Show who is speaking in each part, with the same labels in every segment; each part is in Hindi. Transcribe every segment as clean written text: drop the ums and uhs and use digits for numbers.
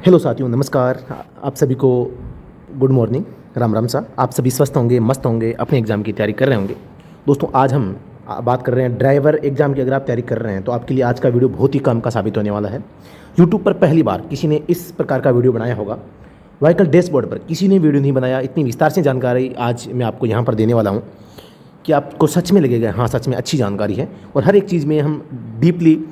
Speaker 1: हेलो साथियों, नमस्कार। आप सभी को गुड मॉर्निंग, राम राम सा। आप सभी स्वस्थ होंगे, मस्त होंगे, अपने एग्ज़ाम की तैयारी कर रहे होंगे। दोस्तों, आज हम बात कर रहे हैं ड्राइवर एग्ज़ाम की। अगर आप तैयारी कर रहे हैं तो आपके लिए आज का वीडियो बहुत ही काम का साबित होने वाला है। यूट्यूब पर पहली बार किसी ने इस प्रकार का वीडियो बनाया होगा। व्हीकल डैशबोर्ड पर किसी ने वीडियो नहीं बनाया। इतनी विस्तार से जानकारी आज मैं आपको यहाँ पर देने वाला हूँ कि आपको सच में लगेगा हाँ, सच में अच्छी जानकारी है। और हर एक चीज़ में हम डीपली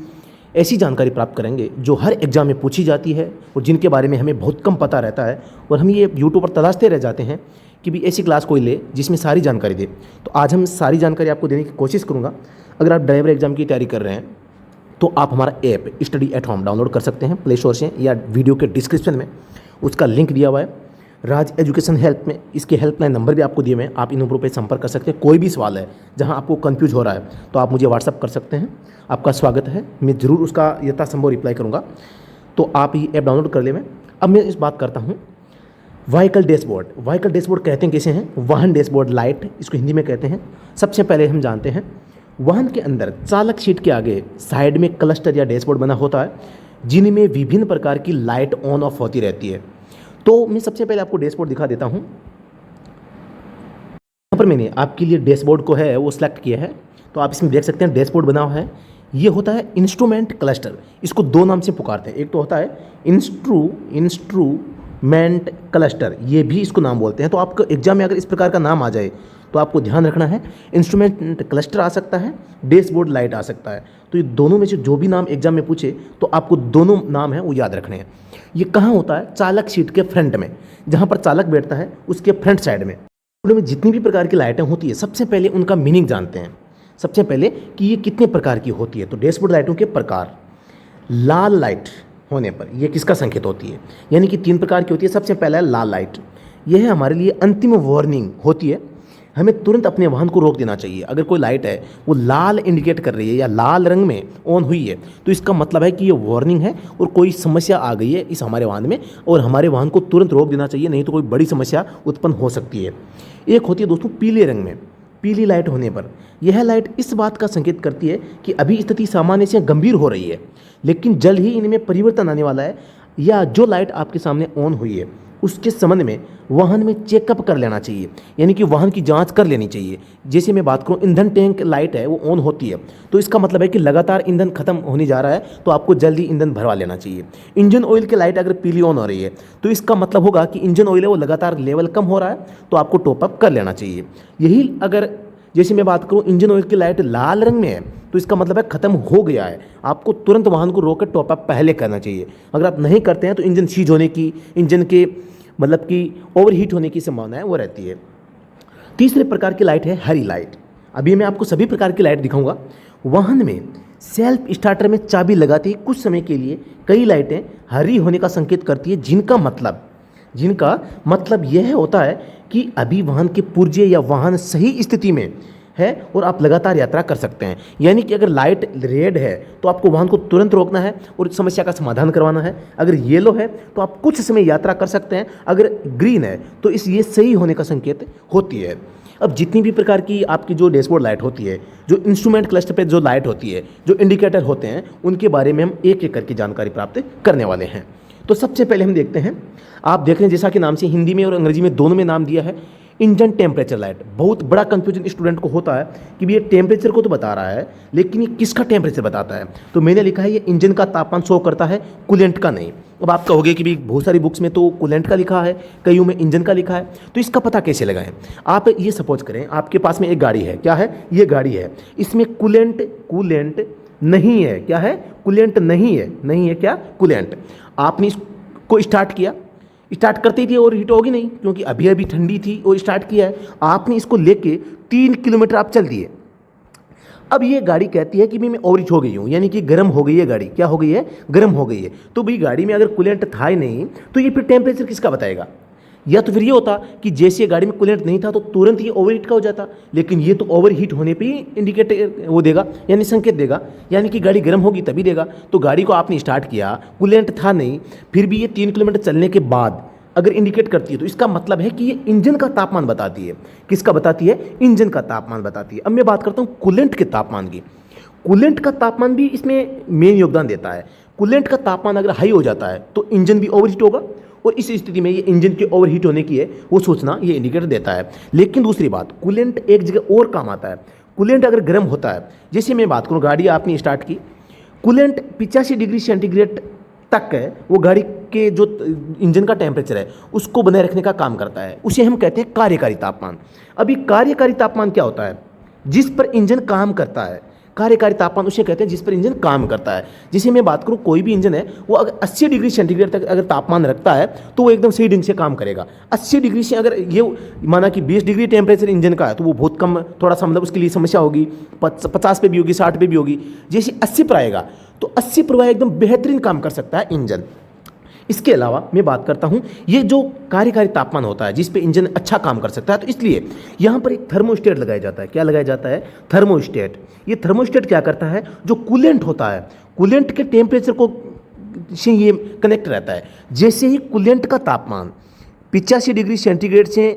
Speaker 1: ऐसी जानकारी प्राप्त करेंगे जो हर एग्ज़ाम में पूछी जाती है और जिनके बारे में हमें बहुत कम पता रहता है। और हम ये यूट्यूब पर तलाशते रह जाते हैं कि भी ऐसी क्लास कोई ले जिसमें सारी जानकारी दे। तो आज हम सारी जानकारी आपको देने की कोशिश करूँगा। अगर आप ड्राइवर एग्ज़ाम की तैयारी कर रहे हैं तो आप हमारा app study at home download कर सकते हैं प्ले स्टोर से, या वीडियो के डिस्क्रिप्शन में उसका लिंक दिया हुआ है। राज एजुकेशन हेल्प में इसके हेल्पलाइन नंबर भी आपको दिए हुए हैं। आप इन नंबरों पर संपर्क कर सकते हैं। कोई भी सवाल है जहां आपको कंफ्यूज हो रहा है तो आप मुझे व्हाट्सअप कर सकते हैं। आपका स्वागत है, मैं ज़रूर उसका यथासंभव रिप्लाई करूंगा। तो आप ये ऐप डाउनलोड कर ले। मैं अब मैं इस बात करता हूं व्हीकल डैशबोर्ड। व्हीकल डैशबोर्ड कहते हैं कैसे हैं? वाहन डैशबोर्ड लाइट इसको हिंदी में कहते हैं। सबसे पहले हम जानते हैं वाहन के अंदर चालक सीट के आगे साइड में क्लस्टर या डैशबोर्ड बना होता है जिनमें विभिन्न प्रकार की लाइट ऑन ऑफ होती रहती है। तो मैं सबसे पहले आपको डैशबोर्ड दिखा देता हूं। यहाँ पर मैंने आपके लिए डैशबोर्ड को है वो सिलेक्ट किया है। तो आप इसमें देख सकते हैं डैशबोर्ड बना हुआ है। ये होता है इंस्ट्रूमेंट क्लस्टर। इसको दो नाम से पुकारते हैं। एक तो होता है इंस्ट्रूमेंट क्लस्टर, ये भी इसको नाम बोलते हैं। तो आपको एग्जाम में अगर इस प्रकार का नाम आ जाए तो आपको ध्यान रखना है इंस्ट्रूमेंट क्लस्टर आ सकता है, डैशबोर्ड लाइट आ सकता है। तो ये दोनों में से जो भी नाम एग्जाम में पूछे तो आपको दोनों नाम है वो याद रखने हैं। ये कहाँ होता है? चालक सीट के फ्रंट में, जहाँ पर चालक बैठता है उसके फ्रंट साइड में। में जितनी भी प्रकार की लाइटें होती है सबसे पहले उनका मीनिंग जानते हैं। सबसे पहले कि ये कितने प्रकार की होती है। तो डैशबोर्ड लाइटों के प्रकार, लाल लाइट होने पर ये किसका संकेत होती है? यानी कि 3 प्रकार की होती है। सबसे पहला है लाल लाइट। यह है हमारे लिए अंतिम वार्निंग होती है। हमें तुरंत अपने वाहन को रोक देना चाहिए। अगर कोई लाइट है वो लाल इंडिकेट कर रही है या लाल रंग में ऑन हुई है तो इसका मतलब है कि ये वार्निंग है और कोई समस्या आ गई है इस हमारे वाहन में और हमारे वाहन को तुरंत रोक देना चाहिए, नहीं तो कोई बड़ी समस्या उत्पन्न हो सकती है। एक होती है दोस्तों पीले रंग में। पीली लाइट होने पर यह लाइट इस बात का संकेत करती है कि अभी स्थिति सामान्य से गंभीर हो रही है, लेकिन जल्द ही इनमें परिवर्तन आने वाला है। या जो लाइट आपके सामने ऑन हुई है उसके संबंध में वाहन में चेकअप कर लेना चाहिए, यानी कि वाहन की जांच कर लेनी चाहिए। जैसे मैं बात करूं ईंधन टैंक लाइट है वो ऑन होती है तो इसका मतलब है कि लगातार ईंधन खत्म होने जा रहा है, तो आपको जल्दी ईंधन भरवा लेना चाहिए। इंजन ऑयल की लाइट अगर पीली ऑन हो रही है तो इसका मतलब होगा कि इंजन ऑयल है वो लगातार लेवल कम हो रहा है, तो आपको टॉपअप कर लेना चाहिए। यही अगर जैसे मैं बात करूं इंजन ऑयल की लाइट लाल रंग में है तो इसका मतलब है खत्म हो गया है, आपको तुरंत वाहन को रोककर टॉपअप पहले करना चाहिए। अगर आप नहीं करते हैं तो इंजन सीज होने की, इंजन के मतलब कि ओवरहीट होने की संभावना है वो रहती है। तीसरे प्रकार की लाइट है हरी लाइट। अभी मैं आपको सभी प्रकार की लाइट दिखाऊंगा। वाहन में सेल्फ स्टार्टर में चाबी लगाते ही कुछ समय के लिए कई लाइटें हरी होने का संकेत करती है, जिनका मतलब यह होता है कि अभी वाहन के पुर्जे या वाहन सही स्थिति में है और आप लगातार यात्रा कर सकते हैं। यानी कि अगर लाइट रेड है तो आपको वाहन को तुरंत रोकना है और समस्या का समाधान करवाना है। अगर येलो है तो आप कुछ समय यात्रा कर सकते हैं। अगर ग्रीन है तो ये सही होने का संकेत होती है। अब जितनी भी प्रकार की आपकी जो डैशबोर्ड लाइट होती है, जो इंस्ट्रूमेंट क्लस्टर पे जो लाइट होती है, जो इंडिकेटर होते हैं, उनके बारे में हम एक एक करके जानकारी प्राप्त करने वाले हैं। तो सबसे पहले हम देखते हैं, आप देख रहे हैं जैसा कि नाम से हिंदी में और अंग्रेजी में दोनों में नाम दिया है इंजन टेम्परेचर लाइट। बहुत बड़ा कंफ्यूजन स्टूडेंट को होता है कि भी ये टेम्परेचर को तो बता रहा है लेकिन ये किसका टेम्परेचर बताता है? तो मैंने लिखा है ये इंजन का तापमान शो करता है, कूलेंट का नहीं। अब आप कहोगे कि भी बहुत सारी बुक्स में तो कूलेंट का लिखा है, कईयों में इंजन का लिखा है, तो इसका पता कैसे लगाएं? आप ये सपोज करें आपके पास में एक गाड़ी है। क्या है? ये गाड़ी है, इसमें कूलेंट नहीं है। क्या है? कूलेंट नहीं है क्या? कूलेंट। आपने इसको स्टार्ट किया, स्टार्ट करते ही ओवर हीट होगी नहीं क्योंकि अभी अभी ठंडी थी और स्टार्ट किया है। आपने इसको लेके 3 किलोमीटर आप चल दिए। अब ये गाड़ी कहती है कि मैं ओवर हीट हो गई हूँ, यानी कि गर्म हो गई है गाड़ी। क्या हो गई है? गर्म हो गई है। तो भाई गाड़ी में अगर कूलेंट था ही नहीं तो ये फिर टेम्परेचर किसका बताएगा? या तो फिर ये होता कि जैसे गाड़ी में कूलेंट नहीं था तो तुरंत ये ओवरहीट का हो जाता, लेकिन ये तो ओवरहीट होने पे ही इंडिकेटर वो देगा, यानी संकेत देगा, यानी कि गाड़ी गर्म होगी तभी देगा। तो गाड़ी को आपने स्टार्ट किया, कूलेंट था नहीं, फिर भी ये 3 किलोमीटर चलने के बाद अगर इंडिकेट करती है तो इसका मतलब है कि ये इंजन का तापमान बताती है। किसका बताती है? इंजन का तापमान बताती है। अब मैं बात करता हूँ कूलेंट के तापमान की। कूलेंट का तापमान भी इसमें मेन योगदान देता है। कूलेंट का तापमान अगर हाई हो जाता है तो इंजन भी ओवरहीट होगा, और इस स्थिति में ये इंजन के ओवरहीट होने की है वो सूचना ये इंडिकेटर देता है। लेकिन दूसरी बात, कूलेंट एक जगह और काम आता है। कूलेंट अगर गर्म होता है, जैसे मैं बात करूँ गाड़ी आपने स्टार्ट की, कूलेंट 85 डिग्री सेंटीग्रेड तक है वो गाड़ी के जो इंजन का टेम्परेचर है उसको बनाए रखने का काम करता है, उसे हम कहते हैं कार्यकारी तापमान। अभी कार्यकारी तापमान क्या होता है? जिस पर इंजन काम करता है। कार्यकारी तापमान उसे कहते हैं जिस पर इंजन काम करता है। जैसे मैं बात करूं, कोई भी इंजन है वो अगर 80 डिग्री सेंटीग्रेड तक अगर तापमान रखता है तो वो एकदम सही ढंग से काम करेगा। 80 डिग्री से अगर ये माना कि 20 डिग्री टेम्परेचर इंजन का है तो वो बहुत कम, थोड़ा सा मतलब उसके लिए समस्या होगी, 50 पे भी होगी, 60 पे भी होगी। जैसे 80 पर आएगा तो 80 पर वह एकदम बेहतरीन काम कर सकता है इंजन। इसके अलावा मैं बात करता हूं, ये जो कार्यकारी तापमान होता है जिस पे इंजन अच्छा काम कर सकता है, तो इसलिए यहाँ पर एक थर्मोस्टेट लगाया जाता है। क्या लगाया जाता है? थर्मोस्टेट। ये थर्मोस्टेट क्या करता है? जो कूलेंट होता है, कूलेंट के टेम्परेचर को से ये कनेक्ट रहता है। जैसे ही कूलेंट का तापमान 85 डिग्री सेंटीग्रेड से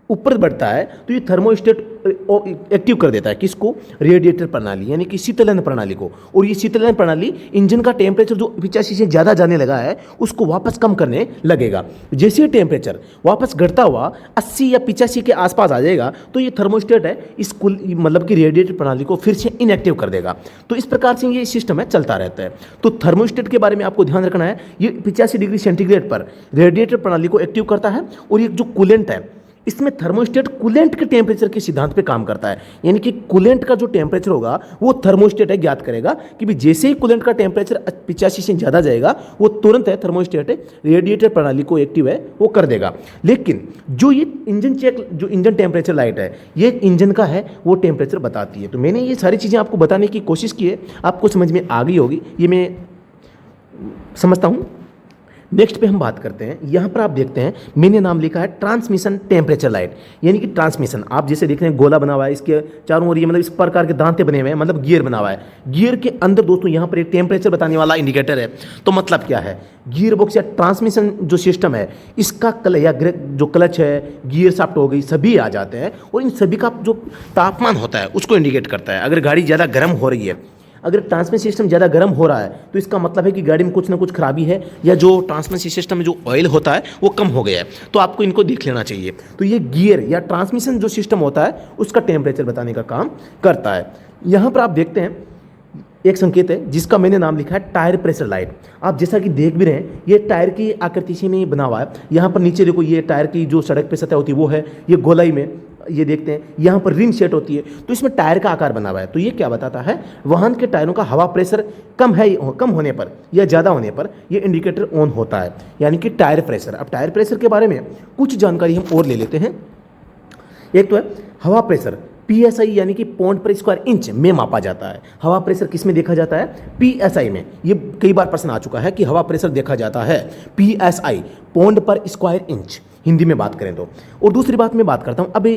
Speaker 1: ऊपर बढ़ता है तो ये थर्मोस्टेट एक्टिव कर देता है किसको? रेडिएटर प्रणाली, यानी कि शीतलन प्रणाली को। और ये शीतलन प्रणाली इंजन का टेम्परेचर जो 85 से ज़्यादा जाने लगा है उसको वापस कम करने लगेगा। जैसे ही टेम्परेचर वापस घटता हुआ 80 या 85 के आसपास आ जाएगा तो ये थर्मोस्टेट है इस मतलब कि रेडिएटर प्रणाली को फिर से इनएक्टिव कर देगा। तो इस प्रकार से ये सिस्टम है चलता रहता है। तो थर्मोस्टेट के बारे में आपको ध्यान रखना है, ये 85 डिग्री सेंटीग्रेड पर रेडिएटर प्रणाली को एक्टिव करता है। और ये जो कूलेंट है इसमें थर्मोस्टेट कूलेंट के टेम्परेचर के सिद्धांत पे काम करता है, यानी कि कूलेंट का जो टेम्परेचर होगा वो थर्मोस्टेट है ज्ञात करेगा कि भी जैसे ही कूलेंट का टेम्परेचर 85 से ज़्यादा जाएगा वो तुरंत है थर्मोस्टेट रेडिएटर प्रणाली को एक्टिव है वो कर देगा। लेकिन जो ये इंजन चेक, जो इंजन टेम्परेचर लाइट है ये इंजन का है वो टेम्परेचर बताती है। तो मैंने ये सारी चीज़ें आपको बताने की कोशिश की है, आपको समझ में आ गई होगी ये मैं समझता हूँ। नेक्स्ट पे हम बात करते हैं, यहाँ पर आप देखते हैं मैंने नाम लिखा है ट्रांसमिशन टेम्परेचर लाइट, यानी कि ट्रांसमिशन। आप जैसे देख रहे हैं गोला बना हुआ है, इसके चारों ओर ये मतलब इस प्रकार के दांते बने हुए हैं, मतलब गियर बना हुआ है। गियर के अंदर दोस्तों यहाँ पर एक टेम्परेचर बताने वाला इंडिकेटर है। तो मतलब क्या है? गियर बॉक्स या ट्रांसमिशन जो सिस्टम है इसका या जो क्लच है, गियर शाफ्ट हो गई, सभी आ जाते हैं और इन सभी का जो तापमान होता है उसको इंडिकेट करता है। अगर गाड़ी ज़्यादा गर्म हो रही है, अगर ट्रांसमिशन सिस्टम ज़्यादा गर्म हो रहा है तो इसका मतलब है कि गाड़ी में कुछ ना कुछ खराबी है, या जो ट्रांसमिशन सिस्टम में जो ऑयल होता है वो कम हो गया है। तो आपको इनको देख लेना चाहिए। तो ये गियर या ट्रांसमिशन जो सिस्टम होता है उसका टेम्परेचर बताने का काम करता है। यहाँ पर आप देखते हैं एक संकेत है जिसका मैंने नाम लिखा है टायर प्रेशर लाइट। आप जैसा कि देख भी रहे हैं ये टायर की आकृति से में बना हुआ है। यहाँ पर नीचे देखो ये टायर की जो सड़क पे सतह होती है वो है, ये गोलाई में ये देखते हैं यहाँ पर रिम सेट होती है तो इसमें टायर का आकार बना हुआ है। तो ये क्या बताता है? वाहन के टायरों का हवा प्रेशर कम है, कम होने पर या ज़्यादा होने पर ये इंडिकेटर ऑन होता है, यानी कि टायर प्रेशर। अब टायर प्रेशर के बारे में कुछ जानकारी हम और ले लेते हैं। एक तो है हवा प्रेशर, PSI यानी कि पौंड पर स्क्वायर इंच में मापा जाता है। हवा प्रेशर किस में देखा जाता है? PSI में। ये कई बार प्रश्न आ चुका है कि हवा प्रेशर देखा जाता है PSI, पौंड पर स्क्वायर इंच, हिंदी में बात करें तो। और दूसरी बात मैं बात करता हूँ, अब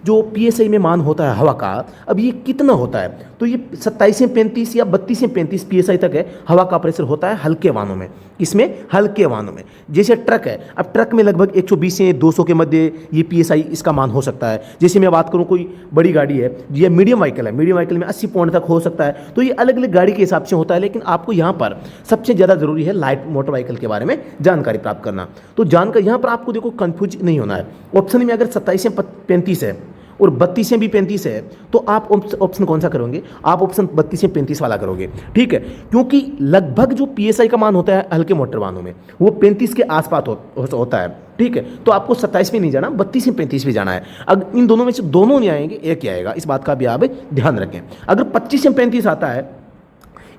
Speaker 1: जो PSI में मान होता है हवा का, अब ये कितना होता है? तो ये 27 से 35 या 32 से 35 PSI तक है हवा का प्रेशर होता है हल्के वाहनों में। इसमें हल्के वाहनों में, जैसे ट्रक है, अब ट्रक में लगभग 120 से 200 के मध्य ये PSI इसका मान हो सकता है। जैसे मैं बात करूँ कोई बड़ी गाड़ी है, ये मीडियम व्हीकल है, मीडियम व्हीकल में 80 पौंड तक हो सकता है। तो ये अलग अलग गाड़ी के हिसाब से होता है, लेकिन आपको यहाँ पर सबसे ज़्यादा जरूरी है लाइट मोटर व्हीकल के बारे में जानकारी प्राप्त करना। तो जानकर यहाँ पर आपको देखो कंफ्यूज नहीं होना है। ऑप्शन में अगर 27 से 35 है और 32 से भी 35 है तो आप ऑप्शन कौन सा करोगे? आप ऑप्शन 32 से 35 वाला करोगे, ठीक है। क्योंकि लगभग जो PSI का मान होता है हल्के मोटर वाहनों में वो 35 के आसपास होता है, ठीक है। तो आपको 27 में नहीं जाना, 32 से 35 भी जाना है। अगर इन दोनों में से दोनों नहीं आएंगे, एक ही आएगा, इस बात का भी आप ध्यान रखें। अगर 25 से 35 आता है,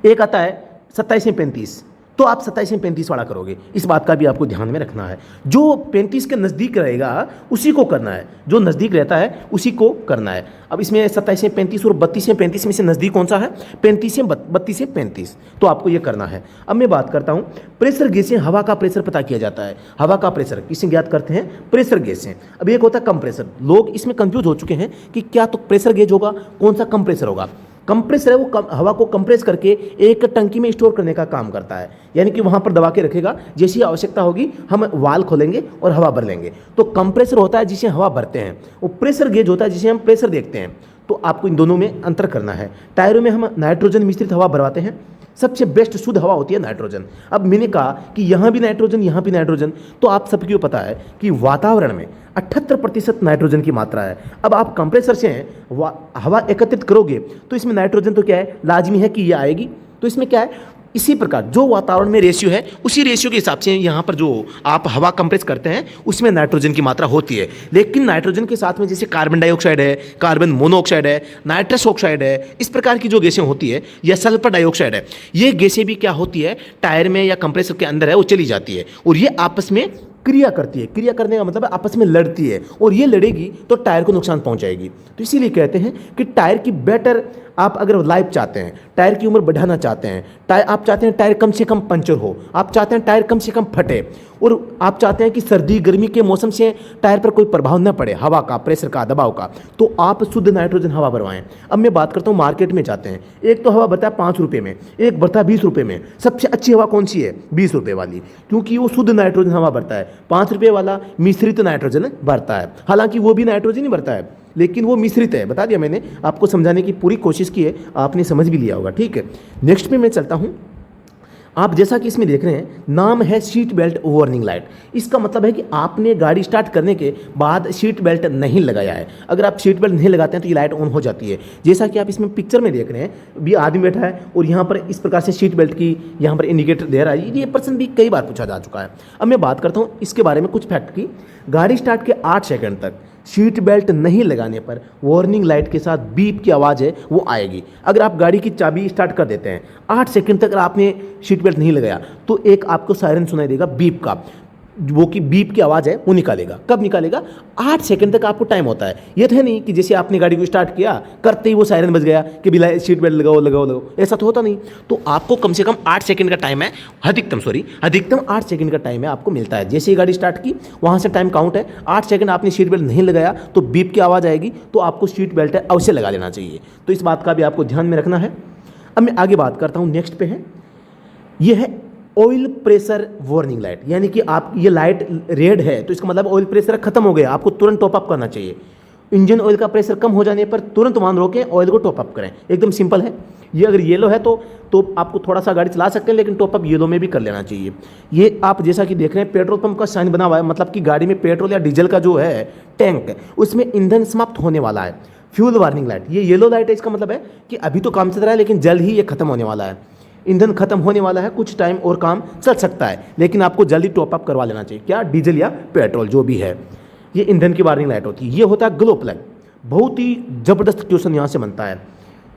Speaker 1: एक आता है 27 से 35, तो आप 27 से 35 वाला करोगे, इस बात का भी आपको ध्यान में रखना है। जो 35 के नज़दीक रहेगा उसी को करना है, जो नज़दीक रहता है उसी को करना है। अब इसमें 27 से 35 और 32 से 35 में से नज़दीक कौन सा है? 32 से 35, तो आपको ये करना है। अब मैं बात करता हूँ प्रेशर गेज से हवा का प्रेशर पता किया जाता है। हवा का प्रेशर किससे ज्ञात करते हैं? प्रेशर गेज से। अब एक होता है कंप्रेसर। लोग इसमें कंफ्यूज हो चुके हैं कि क्या तो प्रेशर गेज होगा, कौन सा कंप्रेसर होगा। कंप्रेसर है वो हवा को कंप्रेस करके एक टंकी में स्टोर करने का काम करता है, यानी कि वहाँ पर दबा के रखेगा, जैसी आवश्यकता होगी हम वाल्व खोलेंगे और हवा भर लेंगे। तो कंप्रेसर होता है जिसे हवा भरते हैं, वो प्रेशर गेज होता है जिसे हम प्रेशर देखते हैं। तो आपको इन दोनों में अंतर करना है। टायरों में हम नाइट्रोजन मिश्रित हवा भरवाते हैं, सबसे बेस्ट शुद्ध हवा होती है नाइट्रोजन। अब मैंने कहा कि यहाँ भी नाइट्रोजन, यहाँ भी नाइट्रोजन, तो आप सबको क्यों पता है कि वातावरण में 78% नाइट्रोजन की मात्रा है। अब आप कंप्रेसर से हवा एकत्रित करोगे तो इसमें नाइट्रोजन तो क्या है, लाजमी है कि ये आएगी। तो इसमें क्या है, इसी प्रकार जो वातावरण में रेशियो है उसी रेशियो के हिसाब से यहाँ पर जो आप हवा कंप्रेस करते हैं उसमें नाइट्रोजन की मात्रा होती है। लेकिन नाइट्रोजन के साथ में जैसे कार्बन डाइऑक्साइड है, कार्बन मोनोऑक्साइड है, नाइट्रस ऑक्साइड है, इस प्रकार की जो गैसें होती है, या सल्फर डाइऑक्साइड है, ये गैसें भी क्या होती है, टायर में या कंप्रेसर के अंदर है वो चली जाती है और ये आपस में क्रिया करती है। क्रिया करने का मतलब है आपस में लड़ती है, और ये लड़ेगी तो टायर को नुकसान पहुंचाएगी। तो इसीलिए कहते हैं कि टायर की बेटर, आप अगर लाइफ चाहते हैं, टायर की उम्र बढ़ाना चाहते हैं, टायर आप चाहते हैं टायर कम से कम पंचर हो, आप चाहते हैं टायर कम से कम फटे, और आप चाहते हैं कि सर्दी गर्मी के मौसम से टायर पर कोई प्रभाव न पड़े, हवा का, प्रेशर का, दबाव का, तो आप शुद्ध नाइट्रोजन हवा भरवाएं। अब मैं बात करता हूँ, मार्केट में जाते हैं, एक तो हवा भरता है 5 रुपये में, एक भरता है 20 रुपये में। सबसे अच्छी हवा कौन सी है? 20 रुपये वाली, क्योंकि वो शुद्ध नाइट्रोजन हवा भरता है। 5 रुपये वाला मिश्रित नाइट्रोजन भरता है, हालांकि वो भी नाइट्रोजन ही भरता है लेकिन वो मिश्रित है। बता दिया मैंने, आपको समझाने की पूरी कोशिश की है, आपने समझ भी लिया होगा। ठीक है, नेक्स्ट पे मैं चलता हूँ। आप जैसा कि इसमें देख रहे हैं, नाम है सीट बेल्ट वार्निंग लाइट। इसका मतलब है कि आपने गाड़ी स्टार्ट करने के बाद सीट बेल्ट नहीं लगाया है। अगर आप सीट बेल्ट नहीं लगाते हैं तो ये लाइट ऑन हो जाती है। जैसा कि आप इसमें पिक्चर में देख रहे हैं, भी आदमी बैठा है और यहाँ पर इस प्रकार से सीट बेल्ट की यहाँ पर इंडिकेटर दे रहा है। ये प्रश्न भी कई बार पूछा जा चुका है। अब मैं बात करता हूँ इसके बारे में कुछ फैक्ट की। गाड़ी स्टार्ट के 8 सेकंड तक सीट बेल्ट नहीं लगाने पर वार्निंग लाइट के साथ बीप की आवाज़ है वो आएगी। अगर आप गाड़ी की चाबी स्टार्ट कर देते हैं, 8 सेकंड तक अगर आपने सीट बेल्ट नहीं लगाया तो एक आपको सायरन सुनाई देगा बीप का, वो की बीप की आवाज़ है वो निकालेगा। कब निकालेगा? 8 सेकंड तक आपको टाइम होता है। ये तो है नहीं कि जैसे आपने गाड़ी को स्टार्ट किया, करते ही वो सायरन बज गया कि बिला सीट बेल्ट लगाओ लगाओ लगाओ, ऐसा तो होता नहीं। तो आपको कम से कम 8 सेकंड का टाइम है, अधिकतम 8 सेकंड का टाइम है आपको मिलता है। जैसे ही गाड़ी स्टार्ट की वहाँ से टाइम काउंट है, 8 सेकंड आपने सीट बेल्ट नहीं लगाया तो बीप की आवाज़ आएगी, तो आपको सीट बेल्ट अवश्य लगा लेना चाहिए। तो इस बात का भी आपको ध्यान में रखना है। अब मैं आगे बात करता हूँ, नेक्स्ट पे है, ये है ऑयल प्रेशर वार्निंग लाइट। यानी कि आप ये लाइट रेड है तो इसका मतलब ऑयल प्रेशर खत्म हो गया, आपको तुरंत टॉप अप करना चाहिए। इंजन ऑयल का प्रेशर कम हो जाने पर तुरंत वाहन रोकें, ऑयल को टॉप अप करें। एकदम सिंपल है। ये अगर येलो है तो आपको थोड़ा सा गाड़ी चला सकते हैं, लेकिन टॉप अप येलो में भी कर लेना चाहिए। ये आप जैसा कि देख रहे हैं, पेट्रोल पंप का साइन बना हुआ है, मतलब कि गाड़ी में पेट्रोल या डीजल का जो है टैंक, उसमें ईंधन समाप्त होने वाला है। फ्यूल वार्निंग लाइट, ये येलो लाइट है, इसका मतलब है कि अभी तो काम चल रहा है लेकिन जल्द ही ये खत्म होने वाला है। ईंधन खत्म होने वाला है, कुछ टाइम और काम चल सकता है, लेकिन आपको जल्दी टॉप अप करवा लेना चाहिए। क्या? डीजल या पेट्रोल जो भी है। ये ईंधन की वार्निंग लाइट होती है। ये होता है ग्लो प्लग। बहुत ही जबरदस्त क्वेश्चन यहाँ से बनता है।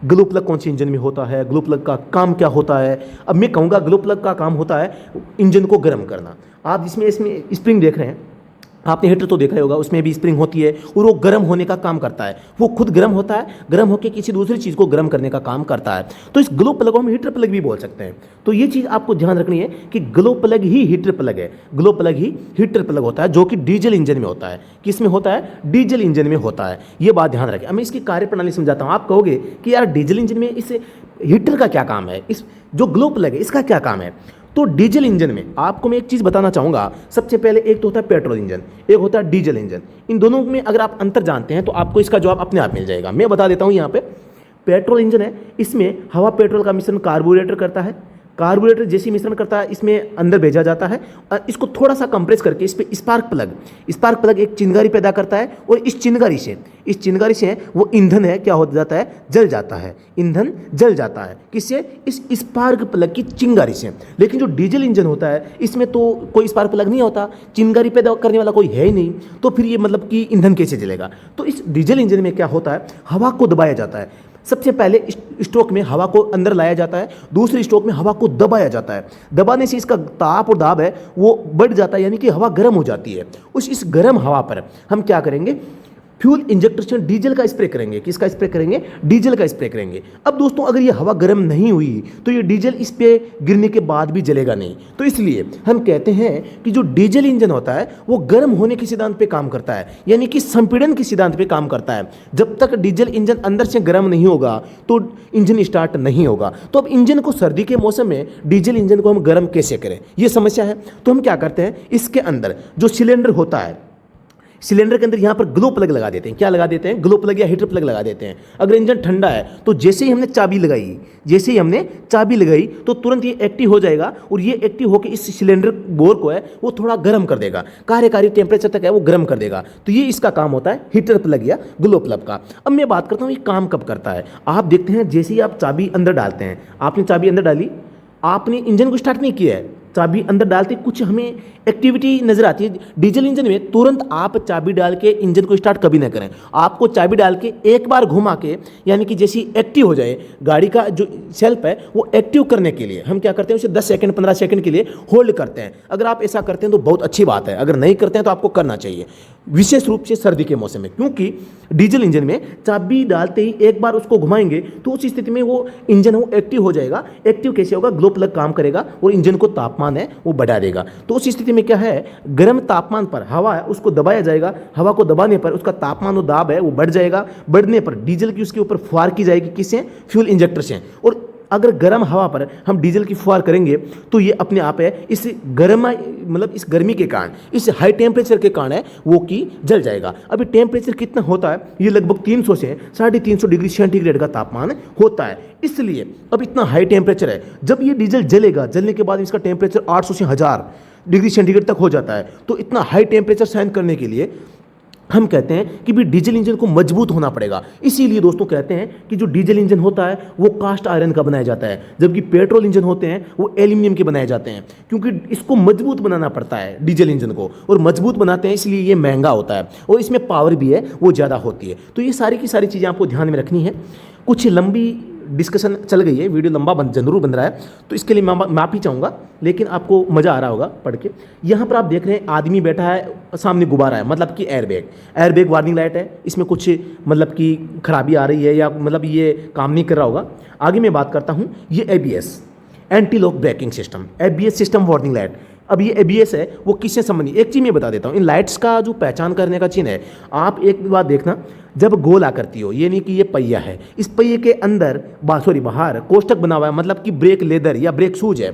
Speaker 1: ग्लो प्लग कौन सी इंजन में होता है? ग्लो प्लग का काम क्या होता है? अब मैं कहूँगा ग्लो प्लग का काम होता है इंजन को गर्म करना। आप जिसमें इसमें स्प्रिंग देख रहे हैं, आपने हीटर तो देखा ही होगा, उसमें भी स्प्रिंग होती है और वो गर्म होने का काम करता है। वो खुद गर्म होता है, गर्म होकर किसी दूसरी चीज़ को गर्म करने का काम करता है। तो इस ग्लो प्लग को हम हीटर प्लग भी बोल सकते हैं। तो ये चीज़ आपको ध्यान रखनी है कि ग्लो प्लग ही हीटर प्लग है। ग्लो प्लग ही हीटर प्लग होता है, जो कि डीजल इंजन में होता है। किस में होता है? डीजल इंजन में होता है। ये बात ध्यान रखें। अब मैं इसकी कार्यप्रणाली समझाता हूँ। आप कहोगे कि यार डीजल इंजन में इस हीटर का क्या काम है, इस जो ग्लो प्लग है इसका क्या काम है? तो डीजल इंजन में आपको मैं एक चीज़ बताना चाहूँगा। सबसे पहले एक तो होता है पेट्रोल इंजन, एक होता है डीजल इंजन। इन दोनों में अगर आप अंतर जानते हैं तो आपको इसका जवाब अपने आप मिल जाएगा। मैं बता देता हूँ। यहाँ पे पेट्रोल इंजन है, इसमें हवा पेट्रोल का मिश्रण कार्बोरेटर करता है। कार्बोरेटर जैसी मिश्रण करता है, इसमें अंदर भेजा जाता है और इसको थोड़ा सा कंप्रेस करके इस पर स्पार्क प्लग एक चिंगारी पैदा करता है, और इस चिंगारी से वो ईंधन है क्या हो जाता है? जल जाता है। ईंधन जल जाता है किससे? इस स्पार्क प्लग की चिंगारी से। लेकिन जो डीजल इंजन होता है इसमें तो कोई स्पार्क प्लग नहीं होता, चिंगारी पैदा करने वाला कोई है ही नहीं, तो फिर ये मतलब कि ईंधन कैसे जलेगा? तो इस डीजल इंजन में क्या होता है? हवा को दबाया जाता है। सबसे पहले स्ट्रोक में हवा को अंदर लाया जाता है, दूसरी स्ट्रोक में हवा को दबाया जाता है। दबाने से इसका ताप और दाब है वो बढ़ जाता है, यानी कि हवा गर्म हो जाती है। इस गर्म हवा पर हम क्या करेंगे? फ्यूल इंजेक्टर से डीजल का स्प्रे करेंगे। किसका स्प्रे करेंगे? डीजल का स्प्रे करेंगे। अब दोस्तों अगर ये हवा गर्म नहीं हुई तो ये डीजल इस पे गिरने के बाद भी जलेगा नहीं। तो इसलिए हम कहते हैं कि जो डीजल इंजन होता है वो गर्म होने के सिद्धांत पे काम करता है, यानी कि संपीड़न के सिद्धांत पे काम करता है। जब तक डीजल इंजन अंदर से गर्म नहीं होगा तो इंजन स्टार्ट नहीं होगा। तो अब इंजन को सर्दी के मौसम में डीजल इंजन को हम गर्म कैसे करें, ये समस्या है। तो हम क्या करते हैं, इसके अंदर जो सिलेंडर होता है, सिलेंडर के अंदर यहाँ पर ग्लो प्लग लगा देते हैं। क्या लगा देते हैं? ग्लो प्लग या हीटर प्लग लगा देते हैं। अगर इंजन ठंडा है तो जैसे ही हमने चाबी लगाई तो तुरंत ये एक्टिव हो जाएगा और ये एक्टिव होकर इस सिलेंडर बोर को है वो थोड़ा गर्म कर देगा, कार्यकारी टेम्परेचर तक है वो गर्म कर देगा। तो ये इसका काम होता है हीटर प्लग या ग्लो प्लग का। अब मैं बात करता हूँ ये काम कब करता है। आप देखते हैं जैसे ही आप चाबी अंदर डालते हैं, आपने चाबी अंदर डाली, आपने इंजन को स्टार्ट नहीं किया है, चाबी अंदर डालते कुछ हमें एक्टिविटी नजर आती है। डीजल इंजन में तुरंत आप चाबी डाल के इंजन को स्टार्ट कभी ना करें। आपको चाबी डाल के एक बार घुमा के, यानी कि जैसी एक्टिव हो जाए गाड़ी का जो सेल्फ है वो एक्टिव करने के लिए हम क्या करते हैं, उसे 10 सेकंड 15 सेकंड के लिए होल्ड करते हैं। अगर आप ऐसा करते हैं तो बहुत अच्छी बात है, अगर नहीं करते हैं तो आपको करना चाहिए, विशेष रूप से सर्दी के मौसम में, क्योंकि डीजल इंजन में चाबी डालते ही एक बार उसको घुमाएंगे तो उस स्थिति में वो इंजन वो एक्टिव हो जाएगा। एक्टिव कैसे होगा? ग्लो प्लग काम करेगा और इंजन को तापमान है वो बढ़ा देगा। तो उस स्थिति में क्या है, गर्म तापमान पर हवा है उसको दबाया जाएगा, हवा को दबाने पर उसका तापमान और दाब है वो बढ़ जाएगा। बढ़ने पर डीजल की उसके ऊपर फुहार की जाएगी, किससे? फ्यूल इंजेक्टर से। और अगर गर्म हवा पर हम डीजल की फुहार करेंगे तो ये अपने आप है इस इस गर्मी के कारण, इस हाई टेम्परेचर के कारण है वो कि जल जाएगा। अभी टेम्परेचर कितना होता है? ये लगभग 300 से 350 डिग्री सेंटीग्रेड का तापमान होता है। इसलिए अब इतना हाई टेम्परेचर है, जब ये डीजल जलेगा, जलने के बाद इसका टेम्परेचर 800 से 1000 डिग्री सेंटीग्रेड तक हो जाता है। तो इतना हाई टेम्परेचर सहन करने के लिए हम कहते हैं कि भी डीजल इंजन को मजबूत होना पड़ेगा। इसीलिए दोस्तों कहते हैं कि जो डीजल इंजन होता है वो कास्ट आयरन का बनाया जाता है, जबकि पेट्रोल इंजन होते हैं वो एल्यूमिनियम के बनाए जाते हैं, क्योंकि इसको मजबूत बनाना पड़ता है डीजल इंजन को, और मजबूत बनाते हैं इसलिए ये महंगा होता है और इसमें पावर भी है वो ज़्यादा होती है। तो ये सारी की सारी चीज़ें आपको ध्यान में रखनी है। कुछ लंबी डिस्कशन चल गई है, वीडियो लंबा जरूर बन रहा है, तो इसके लिए मैं माफ़ी चाहूँगा, लेकिन आपको मज़ा आ रहा होगा पढ़ के। यहाँ पर आप देख रहे हैं आदमी बैठा है, सामने गुब्बारा है, मतलब कि एयरबैग वार्निंग लाइट है। इसमें कुछ मतलब कि खराबी आ रही है या मतलब ये काम नहीं कर रहा होगा। आगे मैं बात करता हूँ, ये ABS anti lock braking system, ABS system warning light. अब ये ABS है वो किससे संबंधित, एक चीज़ मैं बता देता हूँ। इन लाइट्स का जो पहचान करने का चिन्ह है, आप एक बात देखना, जब गोल आकृति हो, ये नहीं कि ये पहिया है, इस पहिए के अंदर बाहर कोष्ठक बना हुआ है, मतलब कि ब्रेक लेदर या ब्रेक शूज है।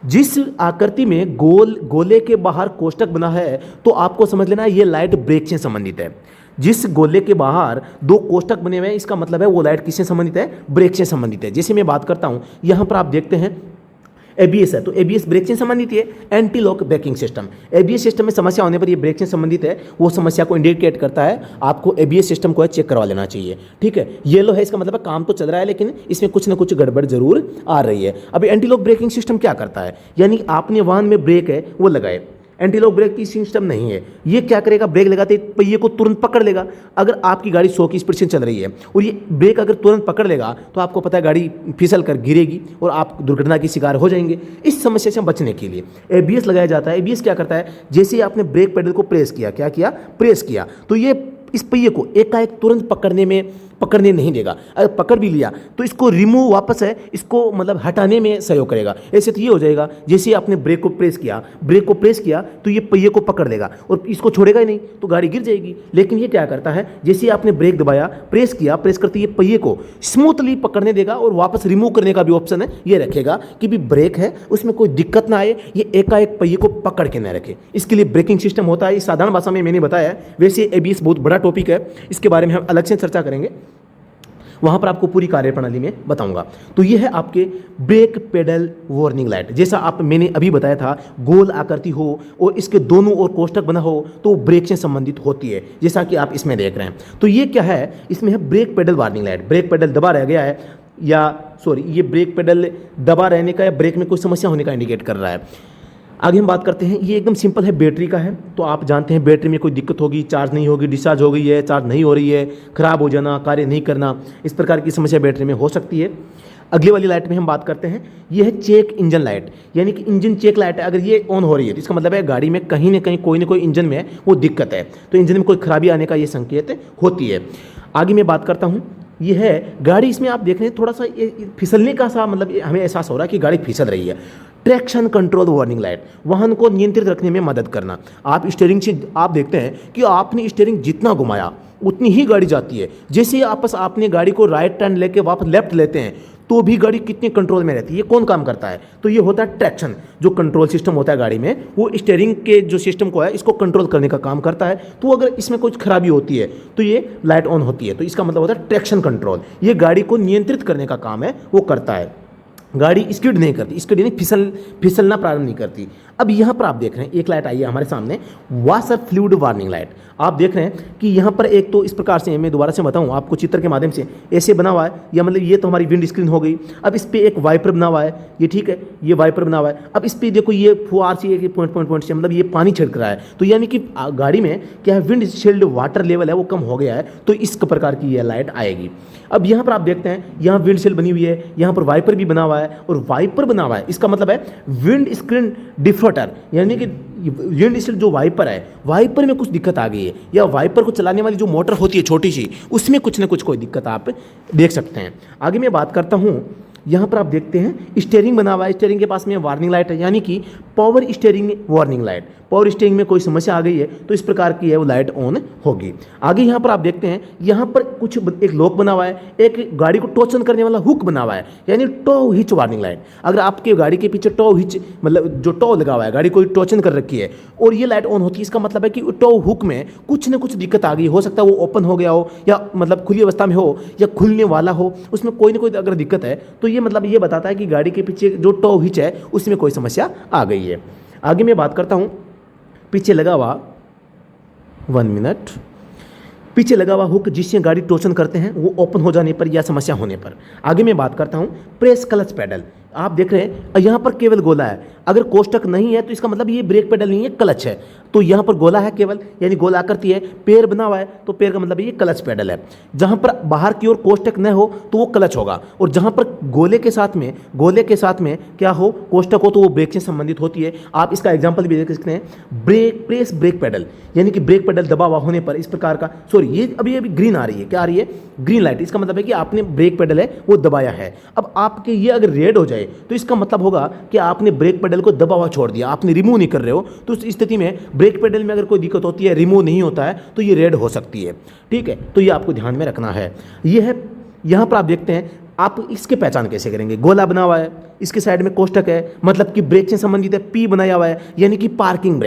Speaker 1: जिस आकृति में गोले के बाहर कोष्ठक बना है तो आपको समझ लेना ये लाइट ब्रेक से संबंधित है। जिस गोले के बाहर 2 कोष्ठक बने हुए हैं, इसका मतलब है वो लाइट किससे संबंधित है? ब्रेक से संबंधित है। जैसे मैं बात करता हूँ, यहाँ पर आप देखते हैं ABS है, तो ABS ब्रेक से संबंधित है। Anti lock braking system, ABS system में समस्या होने पर ये ब्रेक से संबंधित है, वो समस्या को इंडिकेट करता है। आपको ABS सिस्टम को चेक करवा लेना चाहिए, ठीक है। येलो है, इसका मतलब है काम तो चल रहा है लेकिन इसमें कुछ ना कुछ गड़बड़ जरूर आ रही है। अभी एंटी लॉक ब्रेकिंग सिस्टम क्या करता है, यानी आपने वाहन में ब्रेक है वो लगाए, एंटी लॉक ब्रेक की सिस्टम नहीं है, ये क्या करेगा? ब्रेक लगाते ही पहिए को तुरंत पकड़ लेगा। अगर आपकी गाड़ी 100 की स्पीड से चल रही है और ये ब्रेक अगर तुरंत पकड़ लेगा तो आपको पता है गाड़ी फिसल कर गिरेगी और आप दुर्घटना की शिकार हो जाएंगे। इस समस्या से बचने के लिए ABS लगाया जाता है। ABS क्या करता है? जैसे ही आपने ब्रेक पेडल को प्रेस किया, क्या किया? प्रेस किया, तो ये इस पहिए को एकाएक तुरंत पकड़ने नहीं देगा। अगर पकड़ भी लिया तो इसको रिमूव वापस है, इसको मतलब हटाने में सहयोग करेगा। ऐसे तो ये हो जाएगा, जैसे आपने ब्रेक को प्रेस किया तो ये पहिए को पकड़ लेगा और इसको छोड़ेगा ही नहीं, तो गाड़ी गिर जाएगी। लेकिन ये क्या करता है, जैसे आपने ब्रेक दबाया, प्रेस करते ये पहिए को स्मूथली पकड़ने देगा और वापस रिमूव करने का भी ऑप्शन है, ये रखेगा कि भी ब्रेक है उसमें कोई दिक्कत ना आए, ये एकाएक पहिए को पकड़ के ना रखे। इसके लिए ब्रेकिंग सिस्टम होता है। इस साधारण भाषा में मैंने बताया। वैसे ABS बहुत बड़ा टॉपिक है, इसके बारे में हम अलग से चर्चा करेंगे, वहाँ पर आपको पूरी कार्यप्रणाली में बताऊंगा। तो ये है आपके ब्रेक पेडल वार्निंग लाइट। जैसा मैंने अभी बताया था, गोल आकृति हो और इसके दोनों ओर कोष्ठक बना हो तो ब्रेक से संबंधित होती है, जैसा कि आप इसमें देख रहे हैं। तो ये क्या है, इसमें है brake pedal warning light. Brake pedal दबा रह गया है ये ब्रेक पेडल दबा रहने का या ब्रेक में कोई समस्या होने का इंडिकेट कर रहा है। आगे हम बात करते हैं, ये एकदम सिंपल है, बैटरी का है। तो आप जानते हैं बैटरी में कोई दिक्कत होगी, चार्ज नहीं होगी, डिस्चार्ज हो गई है, चार्ज नहीं हो रही है, खराब हो जाना, कार्य नहीं करना, इस प्रकार की समस्या बैटरी में हो सकती है। अगली वाली लाइट में हम बात करते हैं, ये है चेक इंजन लाइट, यानी कि इंजन चेक लाइट है। अगर ये ऑन हो रही है तो इसका मतलब है गाड़ी में कहीं ना कहीं कोई ना कोई इंजन में वो दिक्कत है, तो इंजन में कोई खराबी आने का ये संकेत होती है। आगे मैं बात करता हूँ, ये है गाड़ी, इसमें आप देख रहे हैं थोड़ा सा फिसलने का सा मतलब हमें एहसास हो रहा है कि गाड़ी फिसल रही है। ट्रैक्शन कंट्रोल वार्निंग लाइट, वाहन को नियंत्रित रखने में मदद करना। आप स्टीयरिंग से आप देखते हैं कि आपने स्टीयरिंग जितना घुमाया उतनी ही गाड़ी जाती है। जैसे ही आपने गाड़ी को राइट टर्न लेके वापस लेफ्ट लेते हैं तो भी गाड़ी कितने कंट्रोल में रहती है। ये कौन काम करता है? तो ये होता है ट्रैक्शन। जो कंट्रोल सिस्टम होता है गाड़ी में, वो स्टीयरिंग के जो सिस्टम को है इसको कंट्रोल करने का काम करता है। तो अगर इसमें कुछ खराबी होती है तो ये लाइट ऑन होती है। तो इसका मतलब होता है ट्रैक्शन कंट्रोल। ये गाड़ी को नियंत्रित करने का काम है वो करता है। गाड़ी स्किड नहीं करती, स्किड यानी फिसलना प्रारंभ नहीं करती। अब यहाँ पर आप देख रहे हैं एक लाइट आई है हमारे सामने, वाशर फ्लूइड वार्निंग लाइट। आप देख रहे हैं कि यहाँ पर एक तो इस प्रकार से, मैं दोबारा से बताऊँ आपको चित्र के माध्यम से, ऐसे बना हुआ है, या मतलब ये तो हमारी विंड स्क्रीन हो गई। अब इस पर एक वाइपर बना हुआ है, ये ठीक है, ये वाइपर बना हुआ है। अब इस पर देखो ये फुहार सी है, पॉइंट से मतलब ये पानी छिड़क रहा है। तो यानी कि गाड़ी में क्या है, विंड शील्ड वाटर लेवल है वो कम हो गया है, तो इस प्रकार की यह लाइट आएगी। अब यहाँ पर आप देखते हैं यहाँ विंड शील्ड बनी हुई है, यहाँ पर वाइपर भी बना हुआ है, और वाइपर बना हुआ है इसका मतलब है विंड स्क्रीन डिफ्रोटर, यानी कि विंड शील्ड जो वाइपर है, वाइपर में कुछ दिक्कत आ गई है, या वाइपर को चलाने वाली जो मोटर होती है छोटी सी, उसमें कुछ ना कुछ कोई दिक्कत आप देख सकते हैं। आगे मैं बात करता हूँ, यहाँ पर आप देखते हैं स्टीयरिंग बना हुआ है, स्टीयरिंग के पास में वार्निंग लाइट है, यानी कि power steering warning light. Power steering में कोई समस्या आ गई है तो इस प्रकार की है वो लाइट ऑन होगी। आगे यहाँ पर आप देखते हैं यहाँ पर कुछ एक लॉक बना हुआ है, एक गाड़ी को टोचन करने वाला हुक बना हुआ है, यानी टो हिच वार्निंग लाइट। अगर आपके गाड़ी के पीछे टो हिच मतलब जो टो लगा हुआ है, गाड़ी कोई टोचन कर रखी है और ये लाइट ऑन होती है, इसका मतलब है कि टो हुक में कुछ ना कुछ दिक्कत आ गई। हो सकता है वो ओपन हो गया हो, या मतलब खुली अवस्था में हो, या खुलने वाला हो, उसमें कोई ना कोई अगर दिक्कत है तो ये मतलब ये बताता है कि गाड़ी के पीछे जो टो हिच है उसमें कोई समस्या आ गई है। आगे मैं बात करता हूँ, पीछे लगा हुआ 1 मिनट, पीछे लगा हुआ हुक जिससे गाड़ी टोचन करते हैं वो ओपन हो जाने पर या समस्या होने पर। आगे मैं बात करता हूँ प्रेस क्लच पेडल। आप देख रहे हैं यहाँ पर केवल गोला है, अगर कोष्टक नहीं है तो इसका मतलब ये ब्रेक पेडल नहीं है, क्लच है। तो यहाँ पर गोला है केवल, यानी गोला आकृति है, पैर बना हुआ है तो पैर का मतलब ये क्लच पेडल है। जहाँ पर बाहर की ओर कोष्टक न हो तो वो क्लच होगा, और जहाँ पर गोले के साथ में क्या हो, कोष्टक हो, तो वो ब्रेक से संबंधित होती है। आप इसका एग्जाम्पल भी देख सकते हैं, प्रेस ब्रेक पेडल, यानी कि ब्रेक पेडल दबा हुआ होने पर इस प्रकार का, सॉरी ये अभी ग्रीन आ रही है, क्या आ रही है, ग्रीन लाइट। इसका मतलब है कि आपने ब्रेक पेडल है वो दबाया है। अब आपके ये अगर रेड हो जाए तो इसका मतलब होगा कि आपने ब्रेक पेडल को दबा हुआ छोड़ दिया, आपने रिमूव नहीं कर रहे हो। तो उस स्थिति में ब्रेक पेडल में अगर कोई दिक्कत होती है, रिमूव नहीं होता है, तो ये रेड हो सकती है। ठीक है, तो ये आपको ध्यान में रखना है। ये है, यहाँ पर आप देखते हैं, आप इसके पहचान कैसे करेंगे, गोला बना हुआ है, इसके साइड में कोष्टक है, मतलब कि ब्रेक से संबंधित है, पी बनाया हुआ है, यानी कि पार्किंग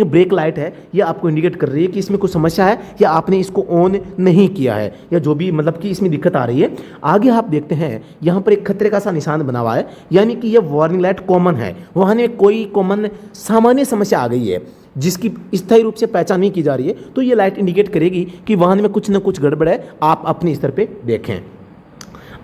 Speaker 1: ब्रेक लाइट है। ये आपको इंडिकेट कर रही है कि इसमें कुछ समस्या है, या आपने इसको ऑन नहीं किया है, या जो भी मतलब कि इसमें दिक्कत आ रही है। आगे आप देखते हैं यहाँ पर एक खतरे का सा निशान बना हुआ है, यानी कि यह वार्निंग लाइट कॉमन है, वहाँ में कोई कॉमन सामान्य समस्या आ गई है जिसकी स्थायी रूप से पहचान नहीं की जा रही है, तो ये लाइट इंडिकेट करेगी कि वाहन में कुछ न कुछ गड़बड़ है। आप अपने स्तर पे देखें।